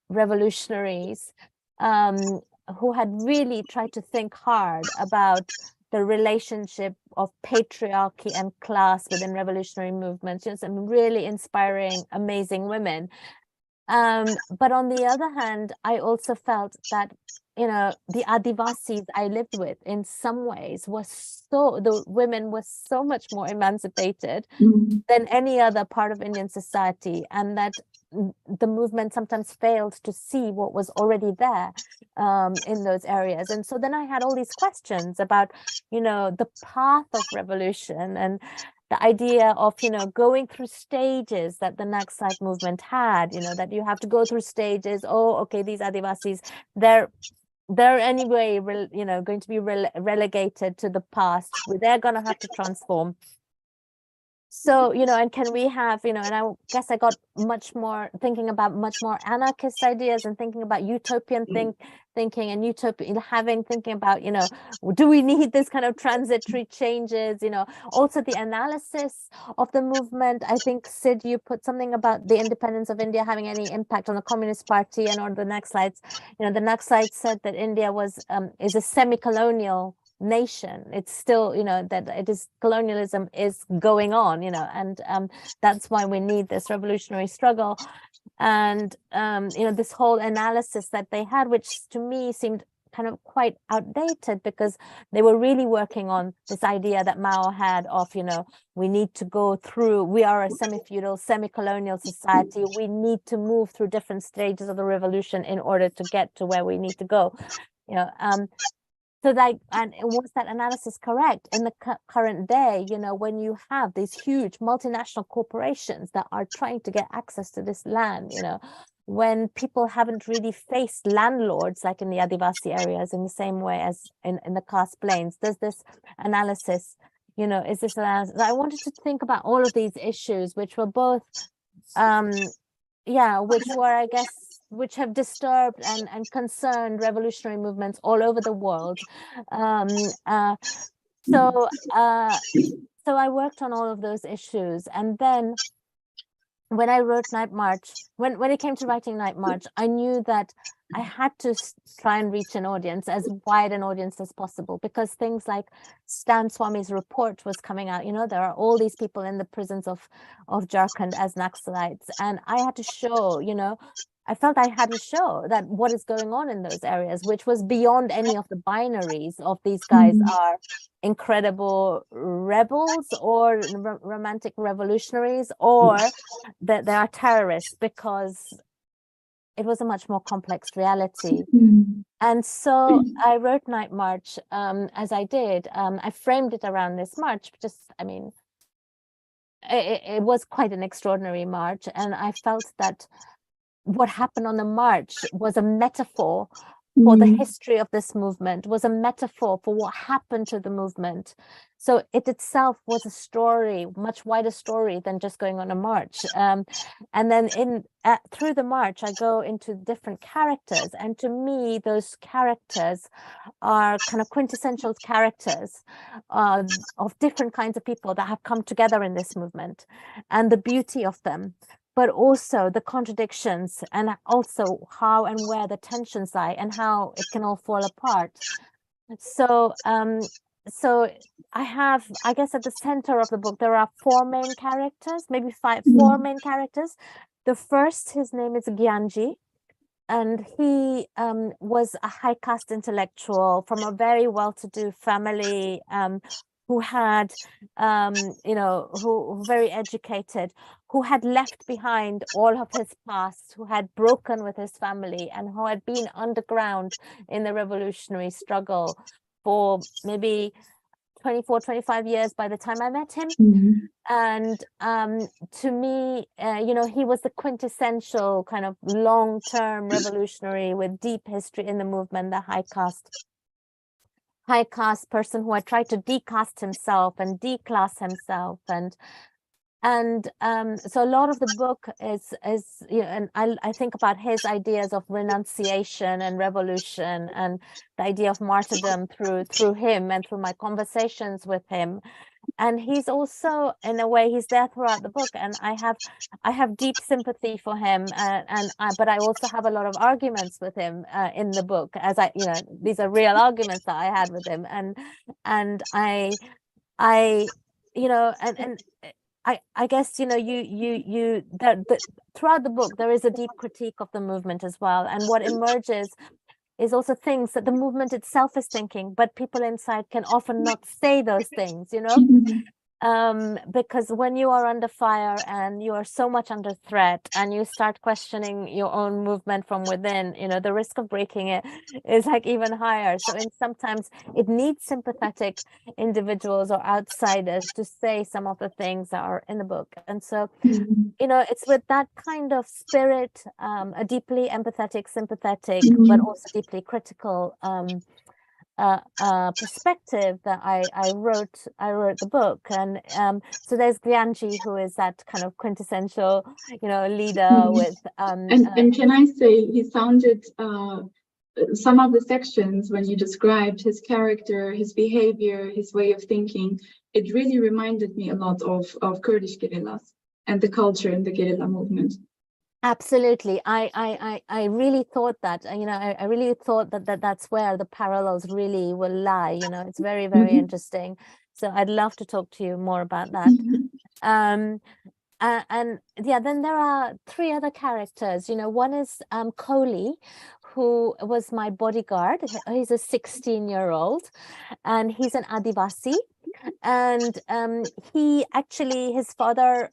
revolutionaries who had really tried to think hard about the relationship of patriarchy and class within revolutionary movements. Some really inspiring, amazing women. But on the other hand, I also felt that, the Adivasis I lived with, in some ways, the women were so much more emancipated than any other part of Indian society, and that the movement sometimes failed to see what was already there in those areas. And so then I had all these questions about, the path of revolution, and the idea of, going through stages that the Naxalite movement had, that you have to go through stages. Oh, okay, these Adivasis, they're anyway, going to be relegated to the past. They're going to have to transform. So, and can we have, and I guess I got much more thinking about much more anarchist ideas, and thinking about utopian thinking and thinking about, do we need this kind of transitory changes, also the analysis of the movement. I think, Sid, you put something about the independence of India having any impact on the Communist Party and or the Naxalites. The Naxalites said that India is a semi-colonial nation. It's still, that it is colonialism is going on, and that's why we need this revolutionary struggle. And this whole analysis that they had, which to me seemed kind of quite outdated, because they were really working on this idea that Mao had of, we need to go through, we are a semi-feudal, semi-colonial society, we need to move through different stages of the revolution in order to get to where we need to go. So and was that analysis correct in the current day, when you have these huge multinational corporations that are trying to get access to this land, when people haven't really faced landlords like in the Adivasi areas in the same way as in the Khas Plains? Does this analysis, is this analysis? I wanted to think about all of these issues, which were both, which were, I guess, which have disturbed and concerned revolutionary movements all over the world. So I worked on all of those issues. And then when I wrote Nightmarch, when it came to writing Nightmarch, I knew that I had to try and reach an audience, as wide an audience as possible, because things like Stan Swami's report was coming out. There are all these people in the prisons of Jharkhand as Naxalites, and I had to show, I felt I had to show that what is going on in those areas, which was beyond any of the binaries of these guys are incredible rebels or romantic revolutionaries, or that they are terrorists, because it was a much more complex reality. And so I wrote Nightmarch as I did. I framed it around this march, it was quite an extraordinary march, and I felt that what happened on the march was a metaphor for the history of this movement, was a metaphor for what happened to the movement. So it itself was a story, much wider story than just going on a march. And then through the march, I go into different characters. And to me, those characters are kind of quintessential characters of different kinds of people that have come together in this movement, and the beauty of them, but also the contradictions, and also how and where the tensions lie, and how it can all fall apart. So so I guess at the center of the book there are four main characters, maybe four main characters. The first, his name is Gyanji, and he was a high caste intellectual from a very well-to-do family, who had, who very educated, who had left behind all of his past, who had broken with his family, and who had been underground in the revolutionary struggle for maybe 24, 25 years by the time I met him. And to me, he was the quintessential kind of long-term revolutionary with deep history in the movement, the high caste person who had tried to decaste himself and declass himself, and so a lot of the book is and I think about his ideas of renunciation and revolution, and the idea of martyrdom through him and through my conversations with him. And he's also, in a way, he's there throughout the book, and I have deep sympathy for him, but I also have a lot of arguments with him in the book, as these are real arguments that I had with him, and I guess throughout the book there is a deep critique of the movement as well, and what emerges is also things that the movement itself is thinking, but people inside can often not say those things, because when you are under fire and you are so much under threat, and you start questioning your own movement from within, the risk of breaking it is like even higher. So sometimes it needs sympathetic individuals or outsiders to say some of the things that are in the book. And so it's with that kind of spirit, a deeply empathetic, sympathetic, but also deeply critical perspective that I wrote the book. And so there's Gyanji, who is that kind of quintessential leader with and can I say, he sounded some of the sections when you described his character, his behavior, his way of thinking, it really reminded me a lot of Kurdish guerrillas and the culture in the guerrilla movement. Absolutely. I really thought that, I really thought that's where the parallels really will lie. It's very, very interesting. So I'd love to talk to you more about that. And yeah, then there are three other characters. One is Kohli, who was my bodyguard. He's a 16-year-old, and he's an Adivasi. And his father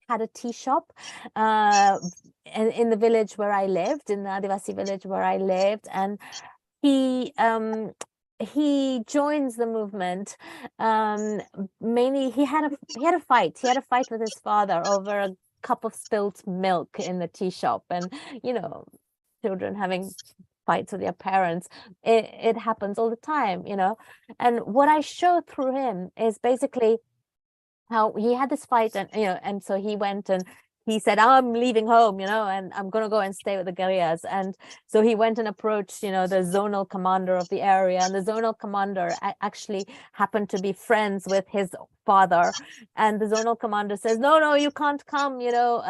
had a tea shop in the village where I lived, in the Adivasi village where I lived, and he joins the movement. Mainly, he had a fight with his father over a cup of spilt milk in the tea shop, and children having fights with their parents, it happens all the time, and what I show through him is basically how he had this fight, and and so he went and he said, I'm leaving home, and I'm gonna go and stay with the guerrillas. And so he went and approached, the zonal commander of the area, and the zonal commander actually happened to be friends with his father. And the zonal commander says, no, you can't come, your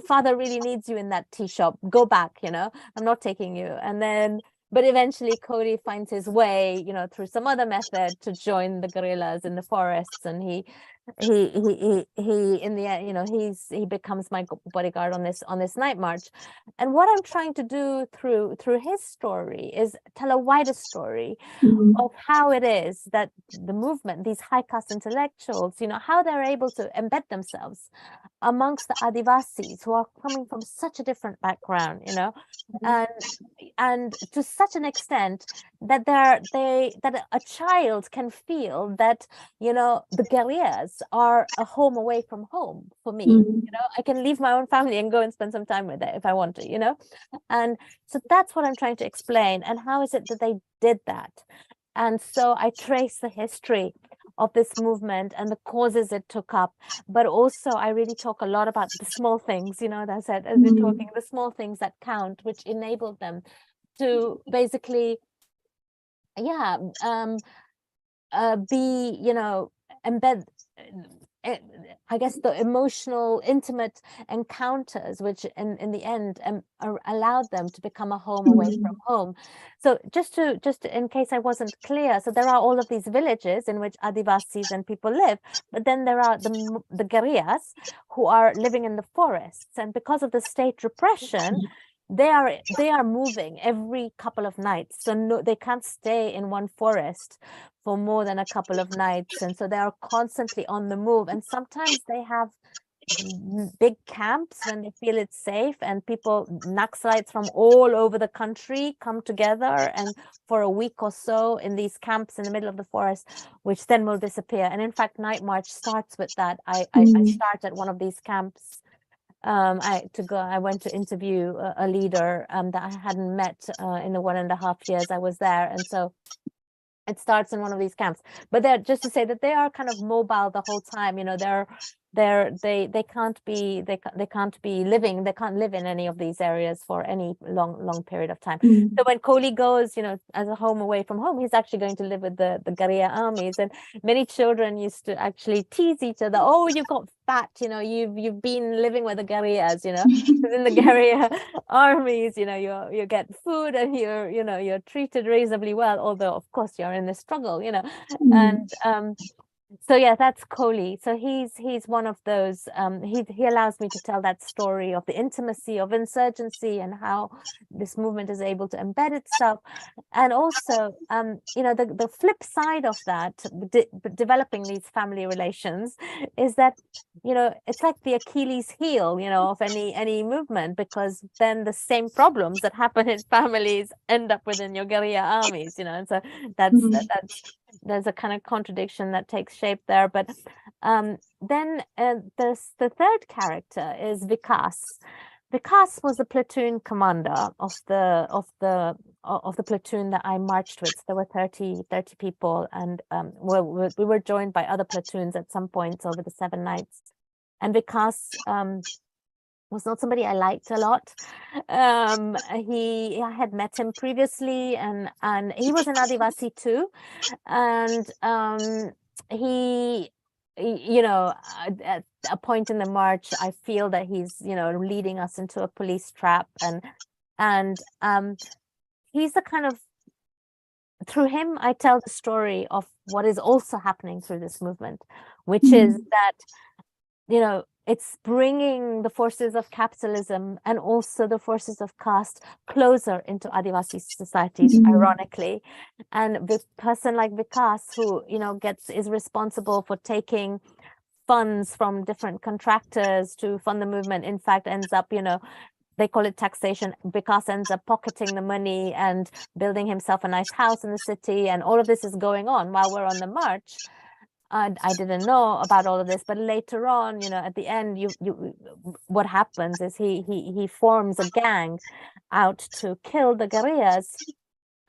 father really needs you in that tea shop. Go back, I'm not taking you. And then, but eventually Cody finds his way, through some other method to join the guerrillas in the forests, and he in the end, he becomes my bodyguard on this night march. And what I'm trying to do through his story is tell a wider story of how it is that the movement, these high caste intellectuals, how they're able to embed themselves amongst the Adivasis, who are coming from such a different background, and to such an extent that that a child can feel that the guerrillas Guerrillas are a home away from home for me. You know, I can leave my own family and go and spend some time with it if I want to, you know. And so that's what I'm trying to explain. And how is it that they did that? And so I trace the history of this movement and the causes it took up, but also I really talk a lot about the small things, you know, as I said, as we're talking, the small things that count, which enabled them to basically, yeah, be, you know, embed, I guess, the emotional, intimate encounters, which in the end allowed them to become a home away from home. So just in case I wasn't clear, so there are all of these villages in which Adivasis and people live, but then there are the Guerrillas who are living in the forests, and because of the state repression, they are moving every couple of nights, so no, they can't stay in one forest for more than a couple of nights, and so they are constantly on the move. And sometimes they have big camps when they feel it's safe, and people, Naxalites from all over the country, come together and for a week or so in these camps in the middle of the forest, which then will disappear. And in fact, Nightmarch starts with that. I start at one of these camps. I went to interview a leader that I hadn't met in the 1.5 years I was there, and so it starts in one of these camps. But they're, just to say that they are kind of mobile the whole time, you know, they can't live in any of these areas for any long period of time. So when Kohli goes, you know, as a home away from home, he's actually going to live with the guerrilla armies, and many children used to actually tease each other, oh, you got fat, you know, you've been living with the guerrillas, you know, because in the guerrilla armies, you know, you get food and you're treated reasonably well, although of course you're in the struggle, you know. And so yeah, that's Kohli. So he's one of those. He allows me to tell that story of the intimacy of insurgency and how this movement is able to embed itself, and also you know, the flip side of that, developing these family relations, is that, you know, it's like the Achilles heel, you know, of any movement, because then the same problems that happen in families end up within your guerrilla armies, you know. And so that's there's a kind of contradiction that takes shape there. But then the third character is Vikas. Vikas was the platoon commander of the platoon that I marched with. There were 30 people, and we were joined by other platoons at some points over the 7 nights. And Vikas was not somebody I liked a lot. I had met him previously, and he was an Adivasi too, and he, you know, at a point in the march, I feel that he's, you know, leading us into a police trap, and he's the kind of, through him I tell the story of what is also happening through this movement, which is that, you know, it's bringing the forces of capitalism and also the forces of caste closer into Adivasi societies, ironically. And the person like Vikas, who, you know, is responsible for taking funds from different contractors to fund the movement, in fact ends up, you know, they call it taxation. Vikas ends up pocketing the money and building himself a nice house in the city, and all of this is going on while we're on the march. I didn't know about all of this, but later on, you know, at the end, what happens is he forms a gang out to kill the guerrillas,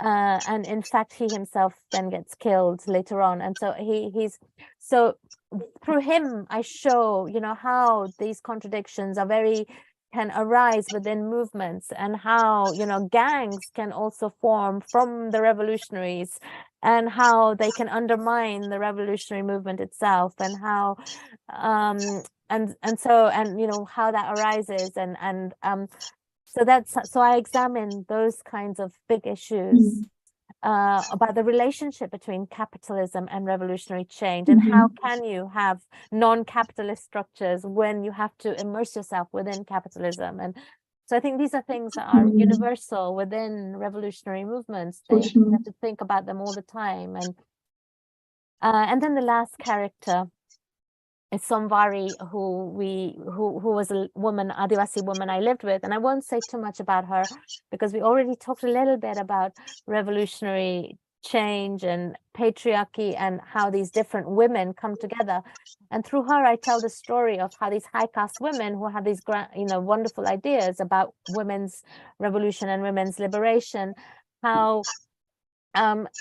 and in fact he himself then gets killed later on. And so he's so through him I show, you know, how these contradictions can arise within movements, and how, you know, gangs can also form from the revolutionaries, and how they can undermine the revolutionary movement itself, and how and you know, how that arises, and so I examine those kinds of big issues about the relationship between capitalism and revolutionary change, and how can you have non-capitalist structures when you have to immerse yourself within capitalism. And so I think these are things that are universal within revolutionary movements. You have to think about them all the time. And then the last character is Somvari, who was a woman, Adivasi woman I lived with. And I won't say too much about her because we already talked a little bit about revolutionary change and patriarchy and how these different women come together. And through her, I tell the story of how these high caste women who have these wonderful ideas about women's revolution and women's liberation, how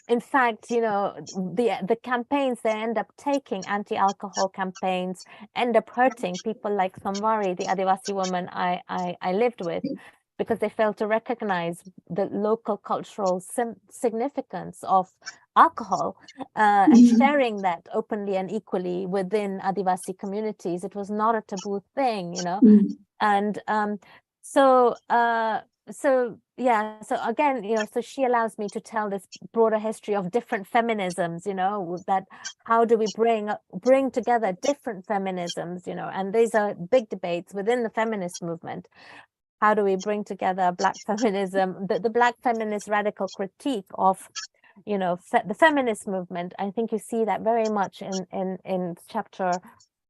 in fact, the campaigns they end up taking, anti-alcohol campaigns, end up hurting people like Samvari, the Adivasi woman I lived with, because they failed to recognize the local cultural significance of alcohol and sharing that openly and equally within Adivasi communities. It was not a taboo thing, and so again, so she allows me to tell this broader history of different feminisms, that how do we bring together different feminisms, and these are big debates within the feminist movement. How do we bring together Black feminism, the Black feminist radical critique of, the feminist movement? I think you see that very much in chapter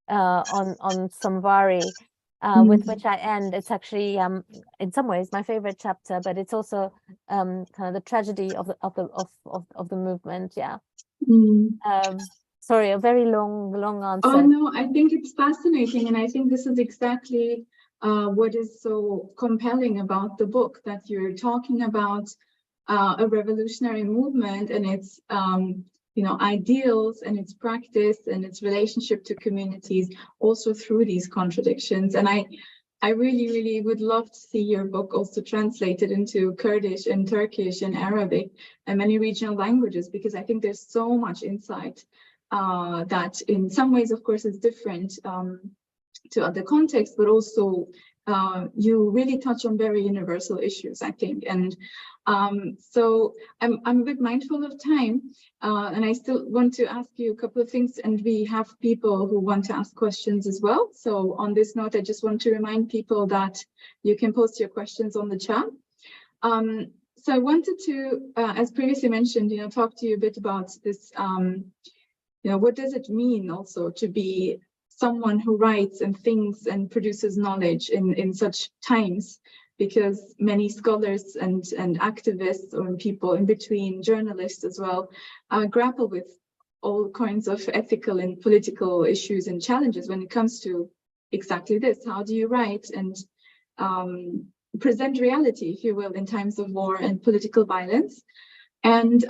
on Samvari. With which I end. It's actually in some ways my favorite chapter, but it's also kind of the tragedy of the movement. Yeah. Sorry, a very long answer. Oh no, I think it's fascinating, and I think this is exactly what is so compelling about the book, that you're talking about a revolutionary movement and its ideals and its practice and its relationship to communities, also through these contradictions. And I really, really would love to see your book also translated into Kurdish and Turkish and Arabic and many regional languages, because I think there's so much insight that in some ways, of course, is different to other contexts, but also you really touch on very universal issues, I think. And so I'm a bit mindful of time, and I still want to ask you a couple of things, and we have people who want to ask questions as well. So on this note, I just want to remind people that you can post your questions on the chat. So I wanted to, as previously mentioned, talk to you a bit about this, what does it mean also to be someone who writes and thinks and produces knowledge in such times, because many scholars and activists, or people in between, journalists as well, grapple with all kinds of ethical and political issues and challenges when it comes to exactly this. How do you write and present reality, if you will, in times of war and political violence? And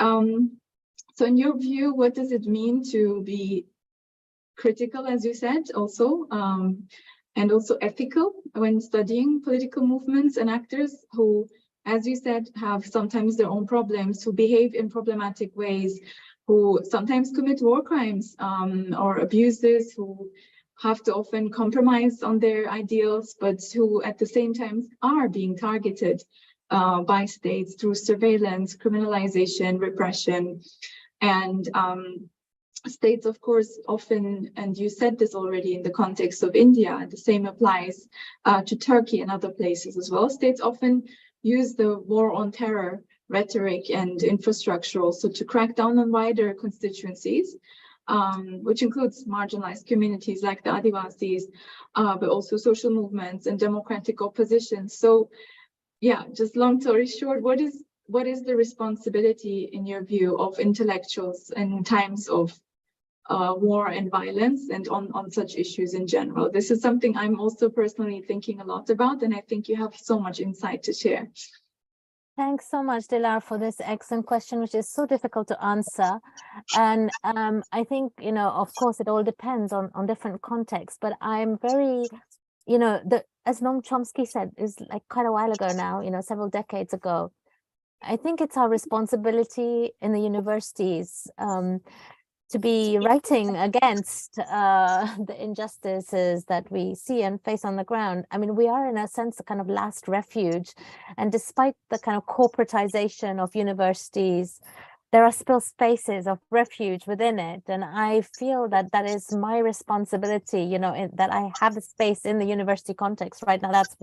so in your view, what does it mean to be critical, as you said, also, and also ethical when studying political movements and actors who, as you said, have sometimes their own problems, who behave in problematic ways, who sometimes commit war crimes or abuses, who have to often compromise on their ideals, but who at the same time are being targeted by states through surveillance, criminalization, repression, and states, of course, often, and you said this already in the context of India, and the same applies to Turkey and other places as well. States often use the war on terror rhetoric and infrastructure also to crack down on wider constituencies, which includes marginalized communities like the Adivasis, but also social movements and democratic opposition. So, yeah, just long story short, what is the responsibility, in your view, of intellectuals in times of war and violence, and on such issues in general? This is something I'm also personally thinking a lot about, and I think you have so much insight to share. Thanks so much, Dilar, for this excellent question, which is so difficult to answer. And I think, of course, it all depends on different contexts, but I'm very, as Noam Chomsky said, is like quite a while ago now, several decades ago, I think it's our responsibility in the universities to be writing against the injustices that we see and face on the ground. I mean, we are in a sense a kind of last refuge, and despite the kind of corporatization of universities, there are still spaces of refuge within it. And I feel that that is my responsibility, that I have a space in the university context right now. That's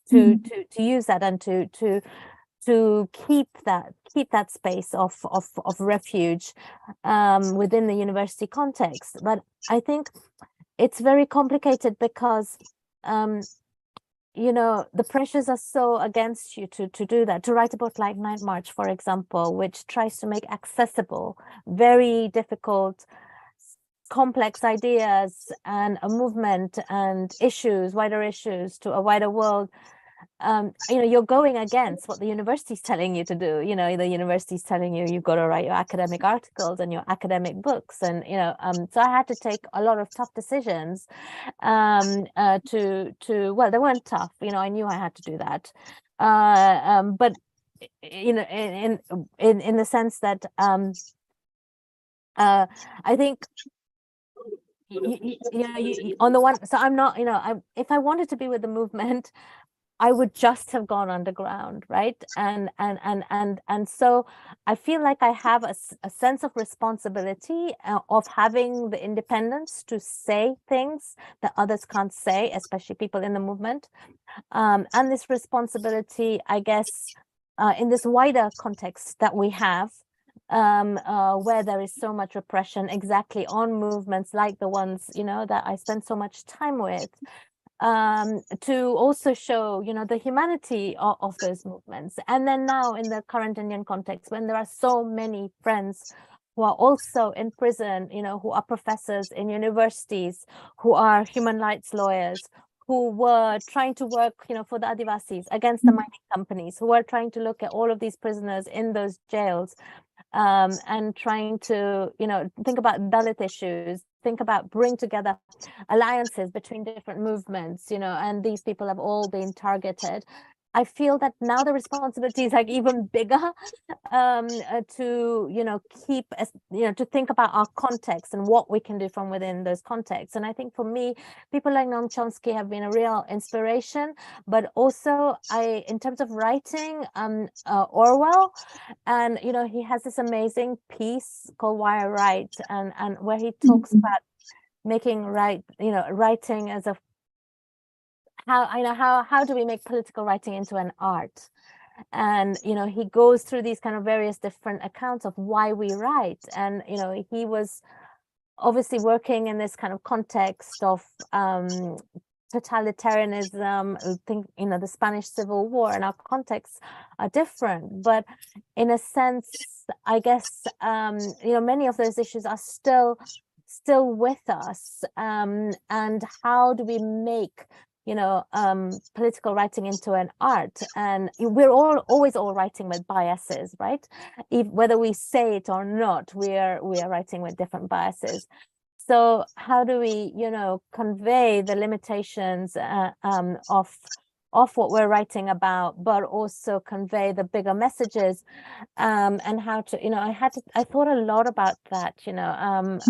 to use that and to keep that space of refuge within the university context. But I think it's very complicated because you know, the pressures are so against you to do that, to write a book like Nightmarch, for example, which tries to make accessible very difficult, complex ideas and a movement and issues, wider issues to a wider world. You know, you're going against what the university's telling you to do. You know, the university's telling you you've got to write your academic articles and your academic books, and you know, so I had to take a lot of tough decisions. Well, they weren't tough. You know, I knew I had to do that, but you know, in the sense that I think. On the one, so I'm not, you know, if I wanted to be with the movement, I would just have gone underground, right? And so I feel like I have a sense of responsibility of having the independence to say things that others can't say, especially people in the movement. And this responsibility, I guess, in this wider context that we have, where there is so much repression exactly on movements like the ones, you know, that I spend so much time with, to also show, you know, the humanity of those movements. And then now in the current Indian context, when there are so many friends who are also in prison, you know, who are professors in universities, who are human rights lawyers, who were trying to work, you know, for the Adivasis against the mining companies, who are trying to look at all of these prisoners in those jails, and trying to, you know, think about Dalit issues, think about bring together alliances between different movements, you know, and these people have all been targeted. I feel that now the responsibility is like even bigger, to, you know, keep, you know, to think about our context and what we can do from within those contexts. And I think for me, people like Noam Chomsky have been a real inspiration, but also in terms of writing, Orwell, and, you know, he has this amazing piece called Why I Write, and where he talks about making writing as a, how do we make political writing into an art? And, you know, he goes through these kind of various different accounts of why we write. And, you know, he was obviously working in this kind of context of totalitarianism, think, you know, the Spanish Civil War, and our contexts are different. But in a sense, I guess, you know, many of those issues are still with us. And how do we make, you know, political writing into an art? And we're always writing with biases, right? Whether we say it or not, we are writing with different biases. So how do we, you know, convey the limitations of what we're writing about, but also convey the bigger messages, and how to, you know, I thought a lot about that, you know, and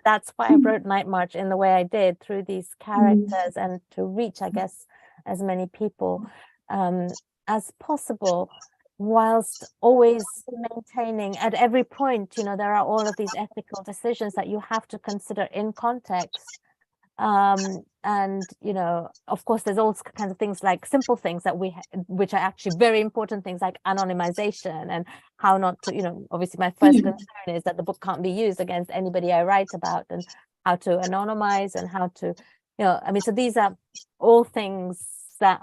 that's why I wrote Nightmarch in the way I did, through these characters, and to reach, I guess, as many people as possible, whilst always maintaining at every point, you know, there are all of these ethical decisions that you have to consider in context. And, you know, of course, there's all kinds of things, like simple things that which are actually very important things, like anonymization, and how not to, you know, obviously my first concern is that the book can't be used against anybody I write about, and how to anonymize, and how to, you know, I mean, so these are all things that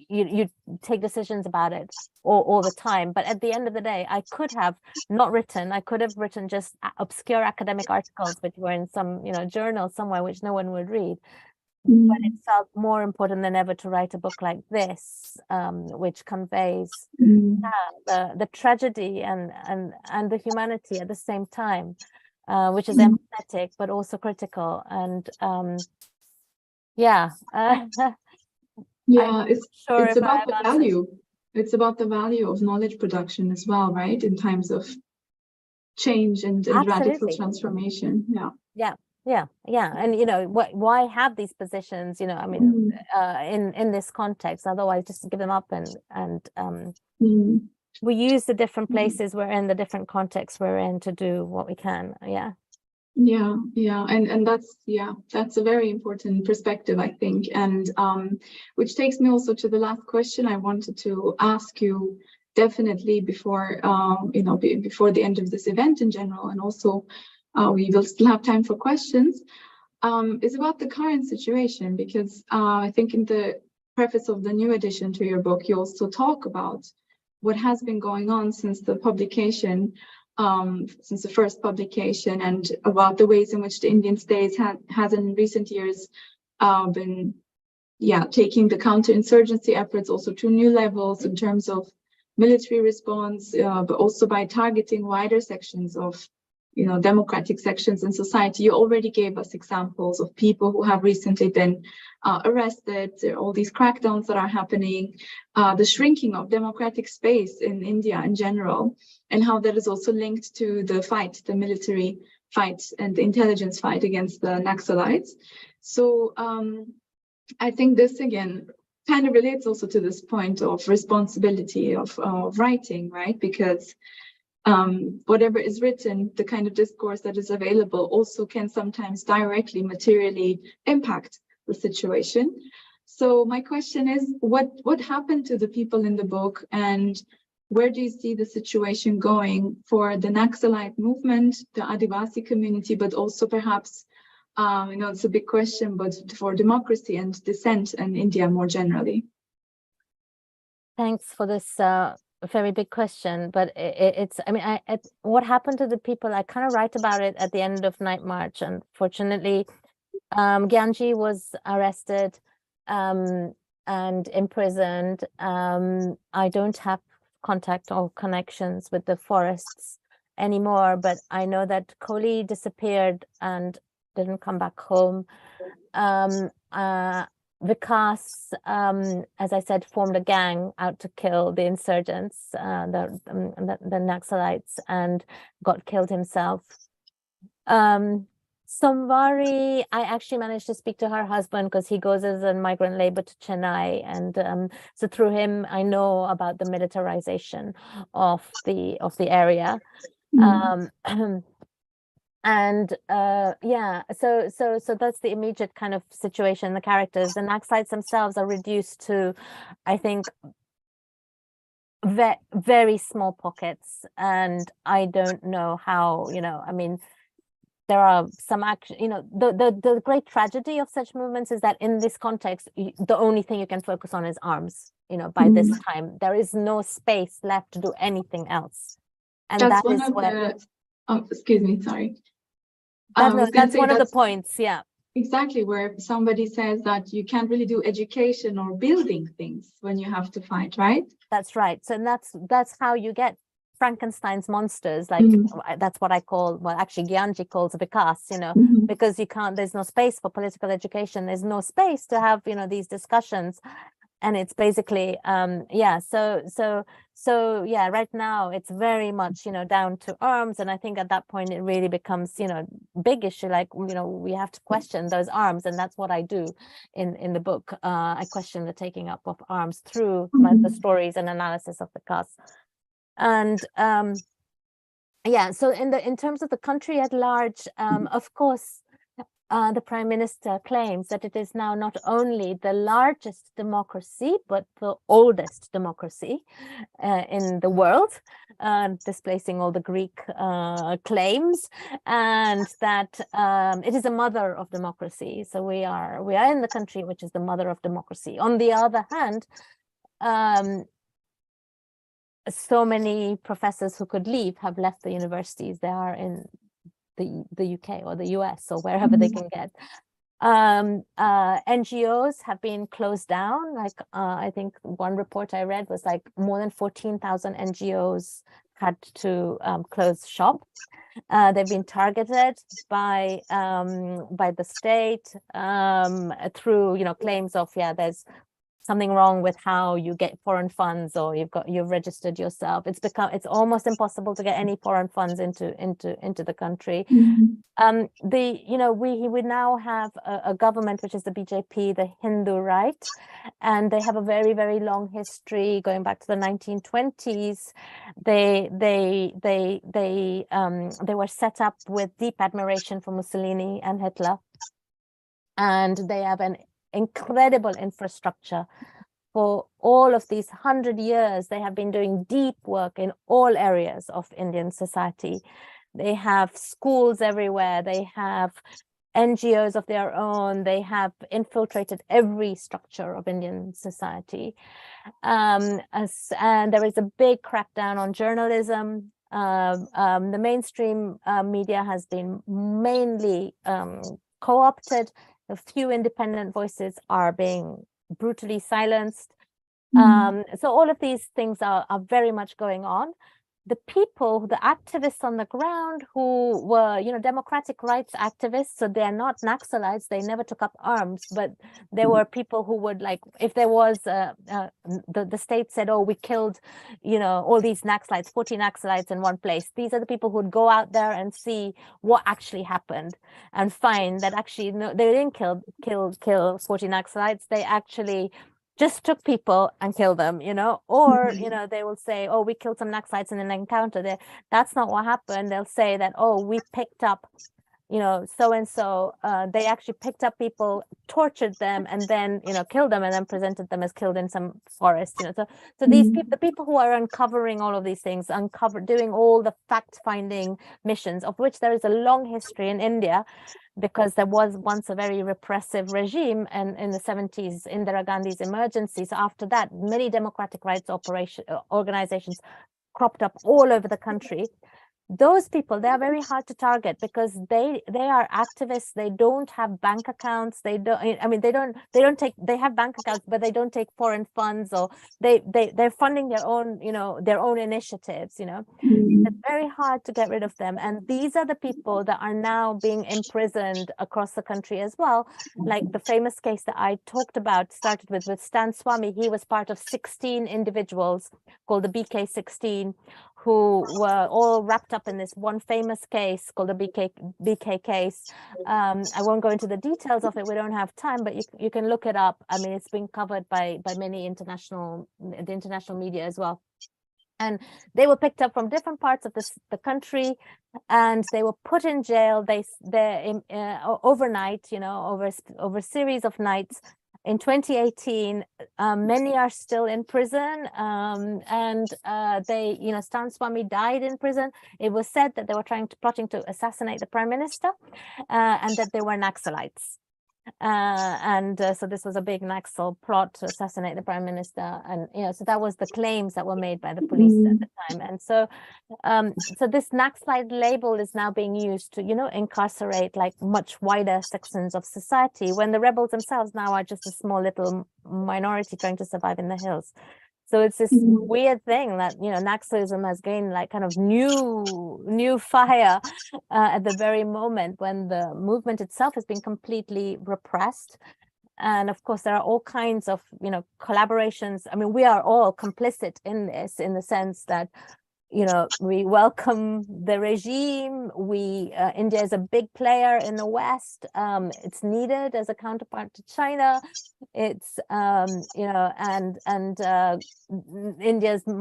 you take decisions about it all the time. But at the end of the day, I could have not written. I could have written just obscure academic articles which were in some, you know, journal somewhere which no one would read. But it felt more important than ever to write a book like this, which conveys the tragedy and the humanity at the same time, which is empathetic but also critical. And yeah, it's about the value. It's about the value of knowledge production as well, right? In times of change and radical transformation. Yeah. And, you know, why have these positions, you know, I mean, in this context? Otherwise, just give them up, and we use the different places we're in, the different contexts we're in, to do what we can. And that's a very important perspective, I think, and which takes me also to the last question I wanted to ask you, definitely before you know, before the end of this event in general, and also we will still have time for questions, is about the current situation, because I think in the preface of the new edition to your book, you also talk about what has been going on since the publication, since the first publication, and about the ways in which the Indian state has in recent years been taking the counterinsurgency efforts also to new levels in terms of military response, but also by targeting wider sections of democratic sections in society. You already gave us examples of people who have recently been arrested, all these crackdowns that are happening, the shrinking of democratic space in India in general, and how that is also linked to the fight, the military fight and the intelligence fight against the Naxalites. So I think this again kind of relates also to this point of responsibility of writing, right? Because whatever is written, the kind of discourse that is available also can sometimes directly, materially impact the situation. So my question is, what happened to the people in the book, and where do you see the situation going for the Naxalite movement, the Adivasi community, but also perhaps, it's a big question, but for democracy and dissent in India more generally? Thanks for this very big question, but what happened to the people, I kind of write about it at the end of Nightmarch. Unfortunately, Gyanji was arrested and imprisoned. I don't have contact or connections with the forests anymore, but I know that Kohli disappeared and didn't come back home. Vikas, as I said, formed a gang out to kill the insurgents, the Naxalites, and got killed himself. Somvari, I actually managed to speak to her husband because he goes as a migrant labor to Chennai, and so through him I know about the militarization of the area. And so that's the immediate kind of situation. The characters, the Naxalites themselves are reduced to, I think, very small pockets, and I don't know how, there are some action, the great tragedy of such movements is that in this context, the only thing you can focus on is arms. By this time, there is no space left to do anything else. And that's one of the, excuse me, sorry. That's one of the points, yeah. Exactly, where somebody says that you can't really do education or building things when you have to fight, right? That's right. So that's how you get Frankenstein's monsters, like that's what I call, well, actually Gyanji calls Vikas, because you can't, there's no space for political education, there's no space to have, these discussions. And it's basically, so right now it's very much, down to arms. And I think at that point it really becomes, big issue, like, we have to question those arms. And that's what I do in the book. I question the taking up of arms through the stories and analysis of the cause. And so in terms of the country at large, of course, the Prime Minister claims that it is now not only the largest democracy, but the oldest democracy in the world, displacing all the Greek claims, and that it is a mother of democracy. So we are in the country which is the mother of democracy. On the other hand, so many professors who could leave have left the universities. They are in the UK or the US or wherever they can get. NGOs have been closed down. Like I think one report I read was like more than 14,000 NGOs had to close shop. They've been targeted by the state through claims of there's something wrong with how you get foreign funds, or you've registered yourself. It's almost impossible to get any foreign funds into the country. We now have a government which is the BJP, the Hindu right, and they have a very, very long history going back to the 1920s. They were set up with deep admiration for Mussolini and Hitler, and they have an incredible infrastructure. For all of these 100 years, they have been doing deep work in all areas of Indian society. They have schools everywhere. They have NGOs of their own. They have infiltrated every structure of Indian society. And there is a big crackdown on journalism. The mainstream media has been mainly co-opted. A few independent voices are being brutally silenced. So all of these things are very much going on. The people, the activists on the ground who were, democratic rights activists, so they're not Naxalites, they never took up arms, but there were people who would, like, if there was, the state said, oh, we killed, all these Naxalites, 40 Naxalites in one place. These are the people who would go out there and see what actually happened and find that actually, no, they didn't kill 40 Naxalites, they actually just took people and killed them, or, they will say, oh, we killed some Naxalites in an encounter there. That's not what happened. They'll say that, oh, we picked up, so-and-so, they actually picked up people, tortured them, and then, killed them, and then presented them as killed in some forest, So these people, the people who are uncovering all of these things, doing all the fact-finding missions, of which there is a long history in India, because there was once a very repressive regime, and in the 70s, Indira Gandhi's emergency. So after that, many democratic rights organizations cropped up all over the country. Those people, they are very hard to target because they are activists. They don't have bank accounts. They have bank accounts, but they don't take foreign funds, or they're funding their own initiatives. It's very hard to get rid of them. And these are the people that are now being imprisoned across the country as well. Like the famous case that I talked about started with Stan Swamy. He was part of 16 individuals called the BK16, who were all wrapped up in this one famous case called the BK case. I won't go into the details of it, we don't have time, but you can look it up. I mean, it's been covered by many international media as well. And they were picked up from different parts of the country, and they were put in jail. They overnight, over a series of nights. In 2018, many are still in prison, and Stan Swamy died in prison. It was said that they were plotting to assassinate the prime minister, and that they were Naxalites. So this was a big Naxal plot to assassinate the prime minister, and so that was the claims that were made by the police at the time. And so this Naxalite label is now being used to incarcerate like much wider sections of society, when the rebels themselves now are just a small little minority trying to survive in the hills. So it's this weird thing that Naxalism has gained like kind of new fire at the very moment when the movement itself has been completely repressed. And of course, there are all kinds of collaborations. I mean, we are all complicit in this, in the sense that we welcome the regime. India is a big player in the West. It's needed as a counterpart to China. It's India's the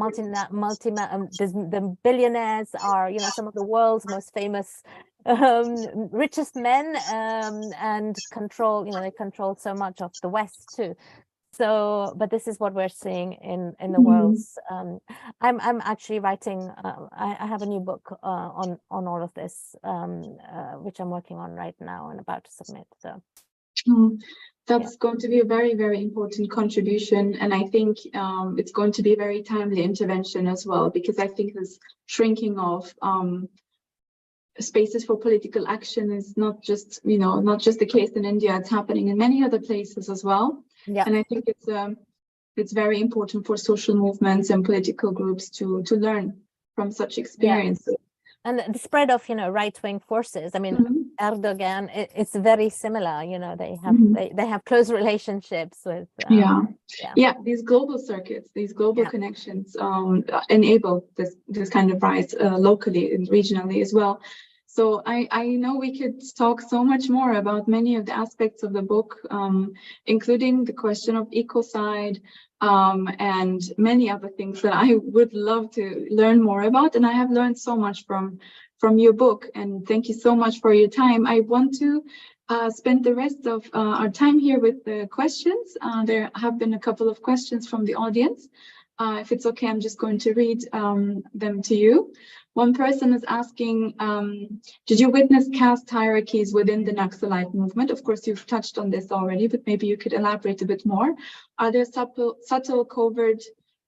billionaires are some of the world's most famous richest men, and control they control so much of the West too. So, but this is what we're seeing in the world. I'm actually writing. I have a new book on all of this, which I'm working on right now and about to submit. So, that's going to be a very, very important contribution, and I think it's going to be a very timely intervention as well, because I think this shrinking of spaces for political action is not just the case in India. It's happening in many other places as well. Yeah. And I think it's very important for social movements and political groups to learn from such experiences. Yeah. And the spread of right-wing forces. I mean, Erdogan, it's very similar. They have close relationships with. These global circuits, these global connections enable this kind of rise locally and regionally as well. So I know we could talk so much more about many of the aspects of the book, including the question of ecocide, and many other things that I would love to learn more about. And I have learned so much from your book. And thank you so much for your time. I want to spend the rest of our time here with the questions. There have been a couple of questions from the audience. If it's okay, I'm just going to read them to you. One person is asking, did you witness caste hierarchies within the Naxalite movement? Of course, you've touched on this already, but maybe you could elaborate a bit more. Are there subtle covert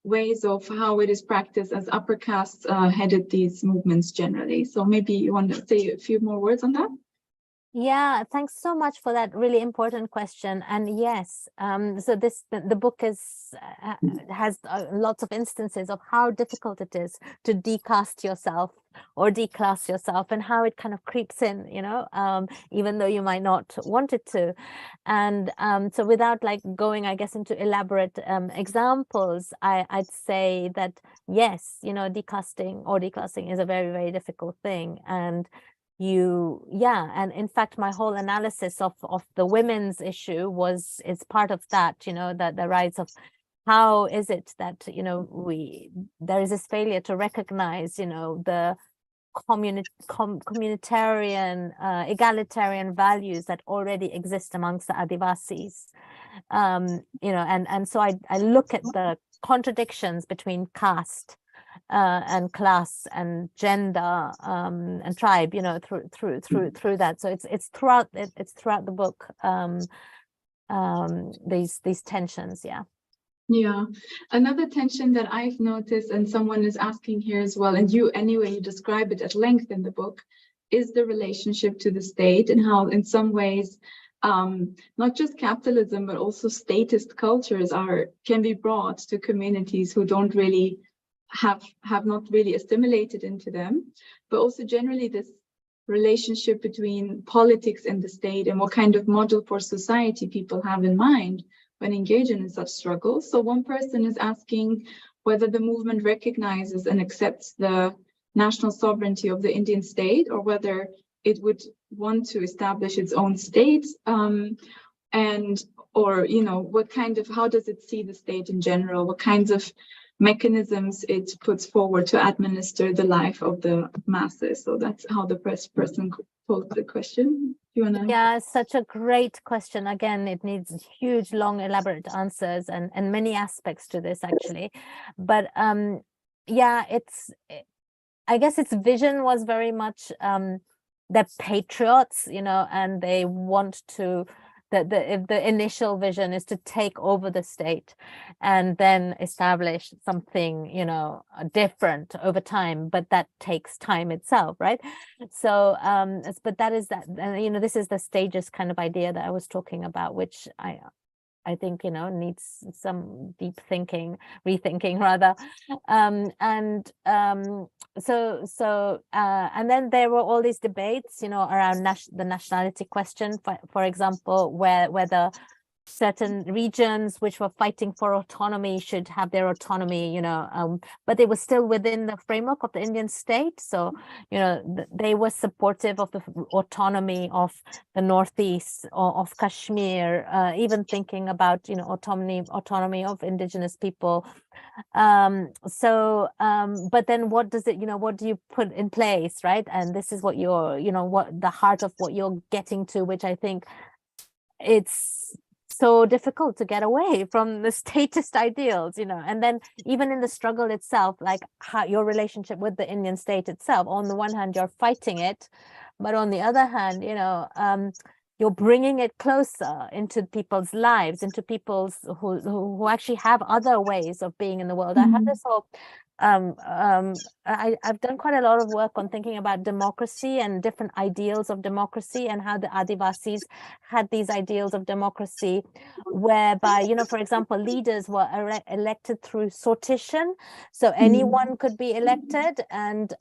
ways of how it is practiced as upper castes headed these movements generally? So maybe you want to say a few more words on that? Yeah, thanks so much for that really important question. And yes, so the book has lots of instances of how difficult it is to decaste yourself or declass yourself, and how it kind of creeps in, even though you might not want it to. And so without like going, I guess, into elaborate examples, I'd say that yes, decasting or declassing is a very, very difficult thing. And and in fact my whole analysis of the women's issue is part of that, that the rise of how is it that there is this failure to recognize the communitarian egalitarian values that already exist amongst the Adivasis, and so I look at the contradictions between caste and class and gender and tribe, through that. So it's throughout the book, these tensions. Yeah, another tension that I've noticed, and someone is asking here as well, and you describe it at length in the book, is the relationship to the state, and how in some ways not just capitalism but also statist cultures can be brought to communities who don't really have not really assimilated into them, but also generally this relationship between politics and the state, and what kind of model for society people have in mind when engaging in such struggles. So one person is asking whether the movement recognizes and accepts the national sovereignty of the Indian state, or whether it would want to establish its own state, how does it see the state in general, what kinds of mechanisms it puts forward to administer the life of the masses. So that's how the person posed the question. Yeah, such a great question. Again, it needs huge, long, elaborate answers and many aspects to this actually. But I guess its vision was very much they're patriots, and they want to. The initial vision is to take over the state and then establish something, different over time, but that takes time itself, right? So, but that is that, this is the stages kind of idea that I was talking about, which I think, needs some deep rethinking rather. And then there were all these debates, around the nationality question, for example, whether certain regions which were fighting for autonomy should have their autonomy, but they were still within the framework of the Indian state. So, they were supportive of the autonomy of the Northeast or of Kashmir, even thinking about, autonomy of indigenous people. But then what does it, what do you put in place, right? And this is what what the heart of what you're getting to, which I think it's so difficult to get away from the statist ideals, and then even in the struggle itself, like how your relationship with the Indian state itself, on the one hand, you're fighting it, but on the other hand, you're bringing it closer into people's lives, into people's who actually have other ways of being in the world. I have this whole I've done quite a lot of work on thinking about democracy and different ideals of democracy, and how the Adivasis had these ideals of democracy whereby, for example, leaders were elected through sortition. So anyone could be elected, and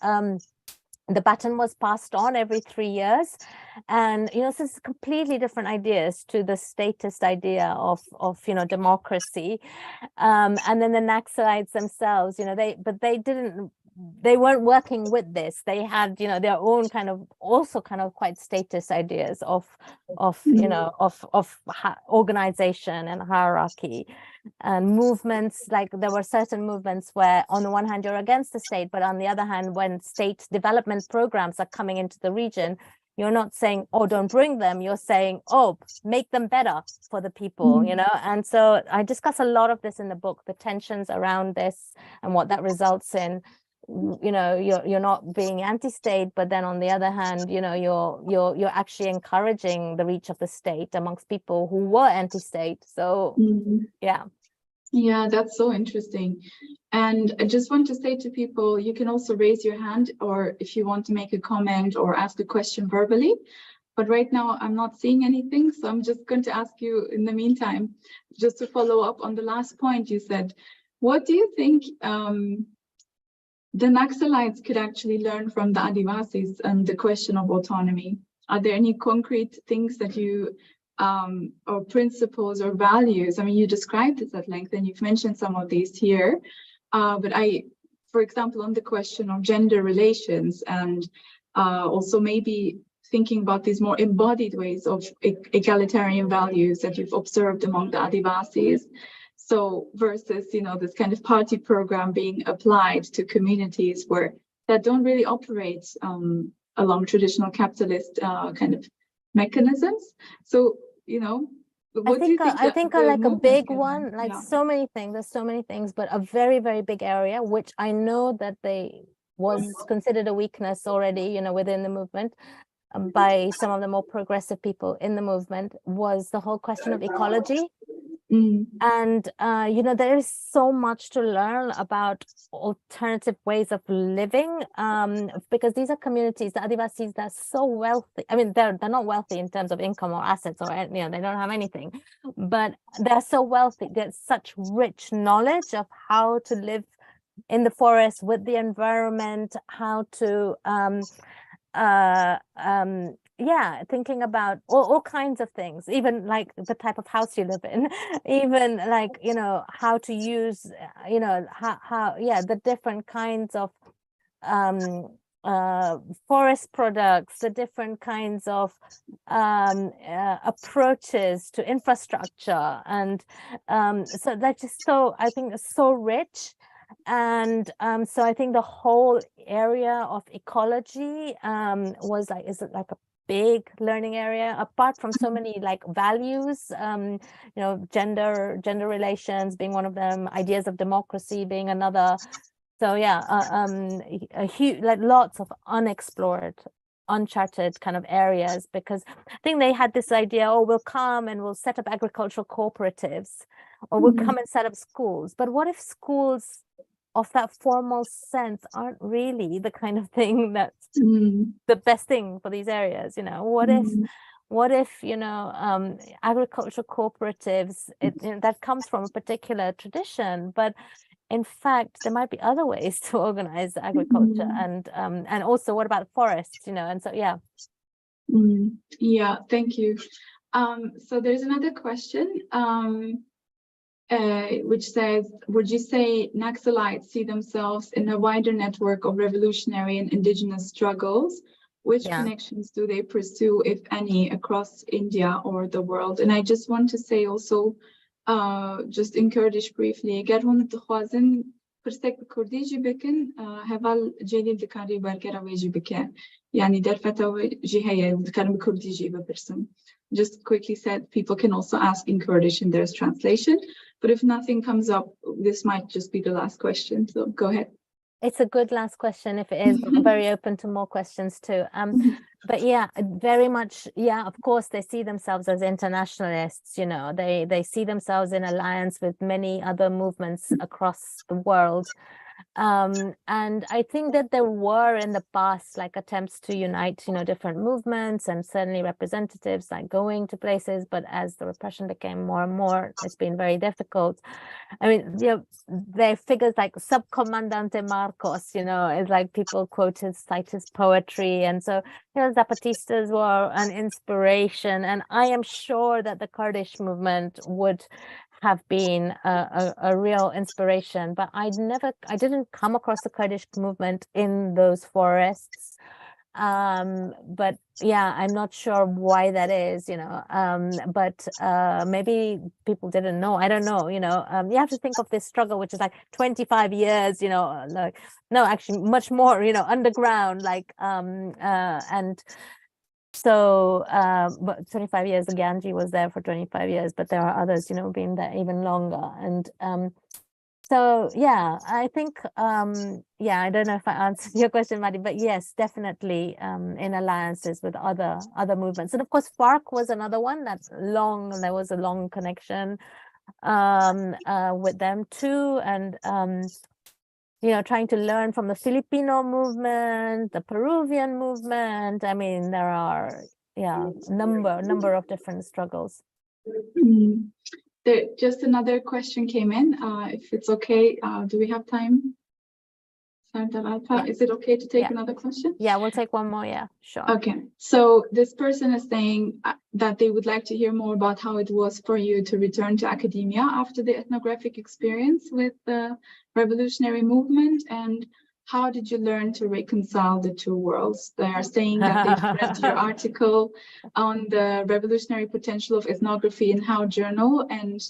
the baton was passed on every 3 years. And so it's completely different ideas to the statist idea of democracy. And then the Naxalites themselves, they weren't working with this. They had their own kind of quite statist ideas of organization and hierarchy. And movements, like there were certain movements where on the one hand you're against the state, but on the other hand, when state development programs are coming into the region, you're not saying, oh, don't bring them. You're saying, oh, make them better for the people, And so I discuss a lot of this in the book, the tensions around this and what that results in. you're not being anti-state, but then on the other hand, you're actually encouraging the reach of the state amongst people who were anti-state. So yeah, that's so interesting. And I just want to say to people, you can also raise your hand, or if you want to make a comment or ask a question verbally. But right now I'm not seeing anything, so I'm just going to ask you in the meantime, just to follow up on the last point you said. What do you think the Naxalites could actually learn from the Adivasis and the question of autonomy? Are there any concrete things that you, or principles or values? I mean, you described this at length and you've mentioned some of these here, but for example, on the question of gender relations and also maybe thinking about these more embodied ways of egalitarian values that you've observed among the Adivasis. So versus, this kind of party program being applied to communities that don't really operate along traditional capitalist kind of mechanisms. So, what do you think? I think like a big one, like so many things, there's so many things, but a very, very big area, which I know that was considered a weakness already, within the movement by some of the more progressive people in the movement, was the whole question of ecology. And, there is so much to learn about alternative ways of living, because these are communities, the Adivasis, they're so wealthy. I mean, they're not wealthy in terms of income or assets, or, they don't have anything, but they're so wealthy. There's such rich knowledge of how to live in the forest with the environment, how to, thinking about all kinds of things, even like the type of house you live in, even like, how to use, the different kinds of forest products, the different kinds of approaches to infrastructure. And so that's just I think it's so rich. And so I think the whole area of ecology is like a big learning area, apart from so many like values, gender relations being one of them, ideas of democracy being another. So a huge, like lots of unexplored, uncharted kind of areas, because I think they had this idea, we'll come and we'll set up agricultural cooperatives, or we'll come and set up schools. But what if schools of that formal sense aren't really the kind of thing that's the best thing for these areas? What if agricultural cooperatives, that comes from a particular tradition, but in fact there might be other ways to organize agriculture. And also, what about forests, and so thank you. So there's another question which says, would you say Naxalites see themselves in a wider network of revolutionary and indigenous struggles? Which connections do they pursue, if any, across India or the world? And I just want to say also, just in Kurdish briefly, Gerhun Tukhwazin Persek Kurdish Bikin, Heval Jelil Dikari Barkarawi Bikin, Yani Derfata Jihaya, Dikarim Kurdish person. Just quickly said, people can also ask in Kurdish and there's translation. But if nothing comes up, this might just be the last question. So go ahead. It's a good last question if it is, but I'm very open to more questions too. But very much, of course, they see themselves as internationalists, they see themselves in alliance with many other movements across the world. And I think that there were in the past like attempts to unite, different movements, and certainly representatives like going to places, but as the repression became more and more, it's been very difficult. I mean, there are figures like Subcomandante Marcos, it's like people cite his poetry. And so, Zapatistas were an inspiration. And I am sure that the Kurdish movement would have been a real inspiration, but I didn't come across the Kurdish movement in those forests. But I'm not sure why that is, but maybe people didn't know. I don't know, you have to think of this struggle, which is like 25 years, like, no, actually much more, underground, like, and so, but 25 years, Ganji was there for 25 years, but there are others, been there even longer. And So yeah, I think yeah, I don't know if I answered your question, Madi, but yes, definitely in alliances with other movements. And of course, FARC was another one that's long, there was a long connection with them too. And you know, trying to learn from the Filipino movement, the Peruvian movement. I mean, there are, yeah, number of different struggles. Just another question came in. If it's okay, do we have time? Alpa, is it okay to take another question? Yeah, we'll take one more. Yeah, sure. Okay, so this person is saying that they would like to hear more about how it was for you to return to academia after the ethnographic experience with the revolutionary movement, and how did you learn to reconcile the two worlds? They are saying that they've read your article on the revolutionary potential of ethnography in How Journal, and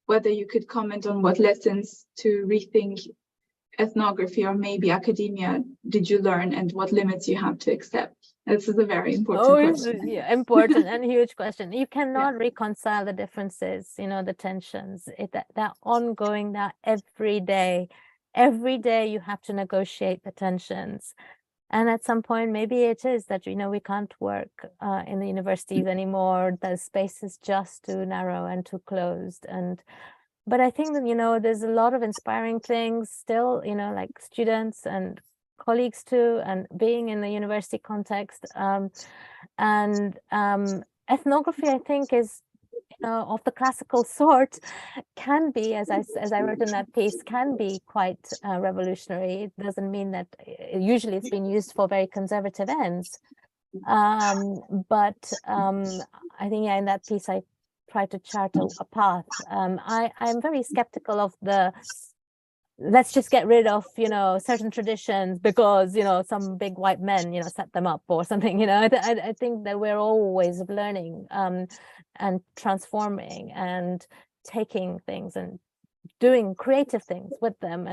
whether you could comment on what lessons to rethink ethnography or maybe academia did you learn, and what limits you have to accept? This is a very important question. Yeah, important and huge question. You cannot reconcile the differences, you know, the tensions. They're ongoing, they're every day. Every day you have to negotiate the tensions. And at some point, maybe it is that, you know, we can't work in the universities anymore. The space is just too narrow and too closed. But I think that, you know, there's a lot of inspiring things still, you know, like students and colleagues too, and being in the university context. Ethnography, I think, is, you know, of the classical sort, can be, as I wrote in that piece, can be quite revolutionary. It doesn't mean that usually it's been used for very conservative ends. But I think, yeah, in that piece, I try to chart a path. I'm very skeptical of the let's just get rid of, you know, certain traditions because, you know, some big white men, you know, set them up or something, you know. I think that we're always learning and transforming and taking things and doing creative things with them,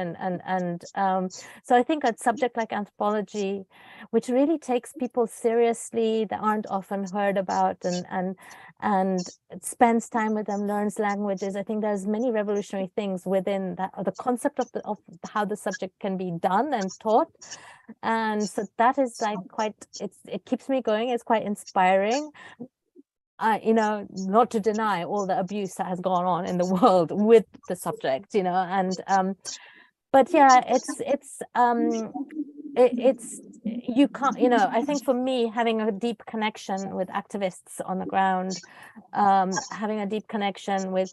so I think a subject like anthropology, which really takes people seriously, that aren't often heard about, and spends time with them, learns languages. I think there's many revolutionary things within that, the concept of how the subject can be done and taught, and so that is like quite, it keeps me going. It's quite inspiring. You know, not to deny all the abuse that has gone on in the world with the subject, you know, and but yeah, it's you can't, you know, I think for me, having a deep connection with activists on the ground, having a deep connection with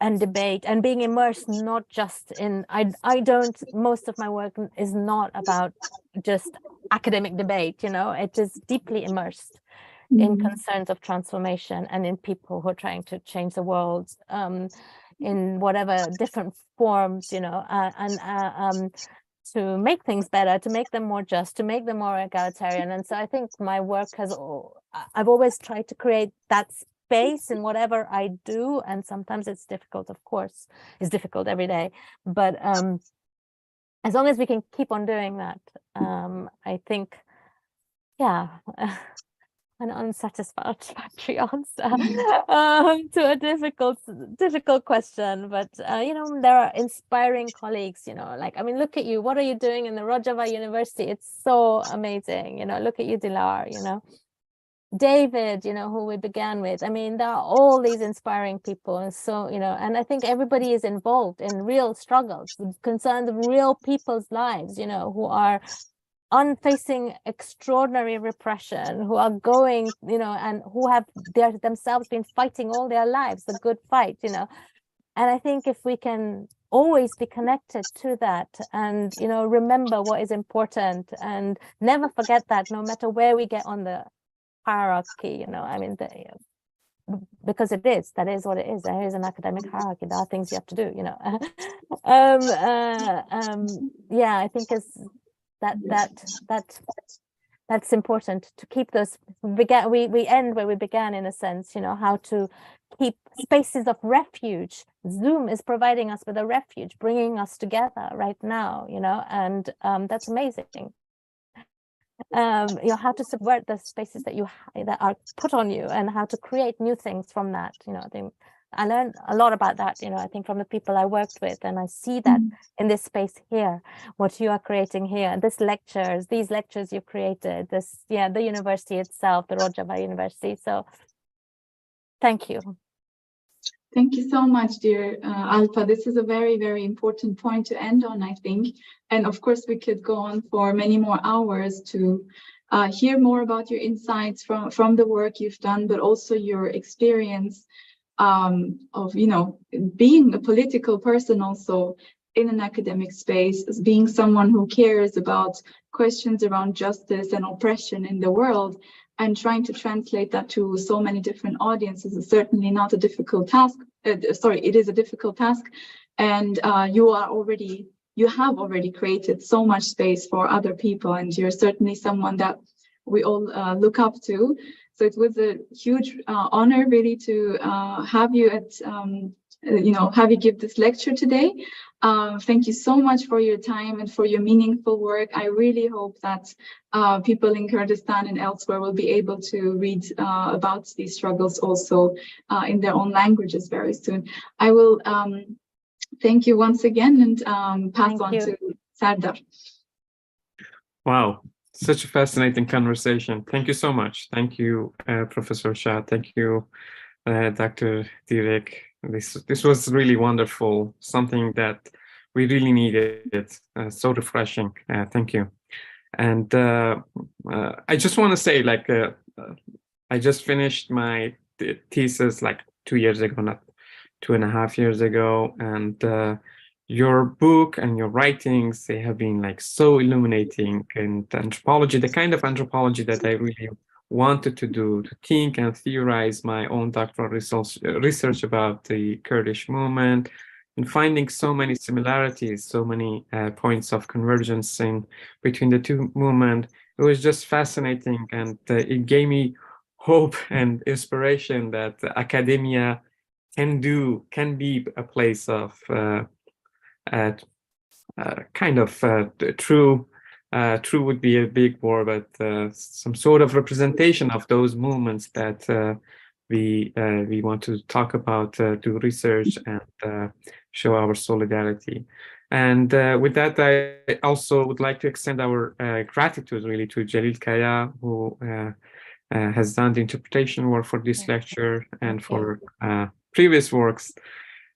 and debate and being immersed, not just in, I don't, most of my work is not about just academic debate, you know, it is deeply immersed in concerns of transformation and in people who are trying to change the world in whatever different forms, you know, and to make things better, to make them more just, to make them more egalitarian. And so I think my work I've always tried to create that space in whatever I do. And sometimes it's difficult, of course, it's difficult every day. But as long as we can keep on doing that, I think, yeah, an unsatisfactory answer to a difficult question, but you know, there are inspiring colleagues, you know, like, I mean, look at you, what are you doing in the Rojava University? It's so amazing, you know. Look at you, Dilar, you know, David, you know, who we began with. I mean, there are all these inspiring people, and so, you know, and I think everybody is involved in real struggles, concerned with real people's lives, you know, who are facing extraordinary repression, who are going, you know, and who have themselves been fighting all their lives, the good fight, you know. And I think if we can always be connected to that and, you know, remember what is important and never forget that, no matter where we get on the hierarchy, you know, I mean, because that is what it is. There is an academic hierarchy. There are things you have to do, you know. Yeah, I think that's important to keep those. We end where we began, in a sense, you know, how to keep spaces of refuge. Zoom is providing us with a refuge, bringing us together right now, you know, and that's amazing. You know, how to subvert the spaces that are put on you, and how to create new things from that, you know. I think I learned a lot about that, I think from the people I worked with, and I see that in this space here, what you are creating here, these lectures you created, the university itself, the Rojava University. So thank you. Thank you so much, dear Alpa. This is a very, very important point to end on, I think. And of course, we could go on for many more hours to hear more about your insights from the work you've done, but also your experience of, being a political person also in an academic space, as being someone who cares about questions around justice and oppression in the world, and trying to translate that to so many different audiences is certainly not a difficult task. It is a difficult task. And you have already created so much space for other people, and you're certainly someone that we all look up to. So it was a huge honor really to have you have you give this lecture today. Thank you so much for your time and for your meaningful work. I really hope that people in Kurdistan and elsewhere will be able to read about these struggles also in their own languages very soon. I will thank you once again and pass on to Sardar. Wow, such a fascinating conversation. Thank you so much. Thank you, Professor Shah. Thank you, Dr. Dirik. This was really wonderful, something that we really needed. So refreshing. Thank you. And I just want to say, I just finished my thesis 2 years ago, not 2.5 years ago, and your book and your writings, they have been so illuminating, and anthropology, the kind of anthropology that I really wanted to do, to think and theorize my own doctoral research about the Kurdish movement, and finding so many similarities, so many points of convergence between the two movements. It was just fascinating, and it gave me hope and inspiration that academia can be a place of true would be a big word, but some sort of representation of those movements that we want to talk about, do research, and show our solidarity. And with that, I also would like to extend our gratitude really to Jalil Kaya, who has done the interpretation work for this lecture and for previous works.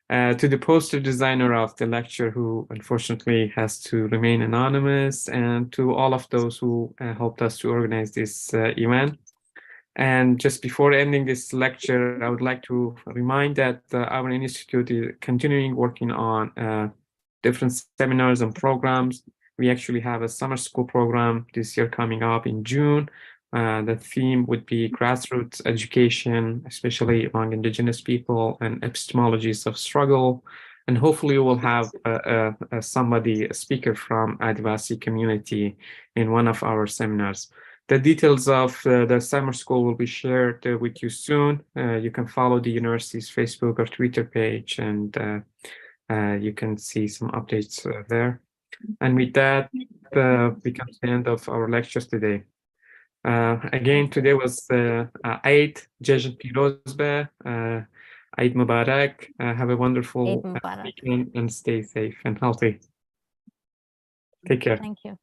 To the poster designer of the lecture, who unfortunately has to remain anonymous, and to all of those who helped us to organize this event. And just before ending this lecture, I would like to remind that our institute is continuing working on different seminars and programs. We actually have a summer school program this year coming up in June. The theme would be grassroots education, especially among Indigenous people, and epistemologies of struggle. And hopefully we'll have a speaker from Adivasi community in one of our seminars. The details of the summer school will be shared with you soon. You can follow the university's Facebook or Twitter page, and you can see some updates there. And with that, we come to the end of our lectures today. Again, today was Eid, Jazn Piroz be, Eid Mubarak. Have a wonderful weekend, and stay safe and healthy. Take care. Thank you.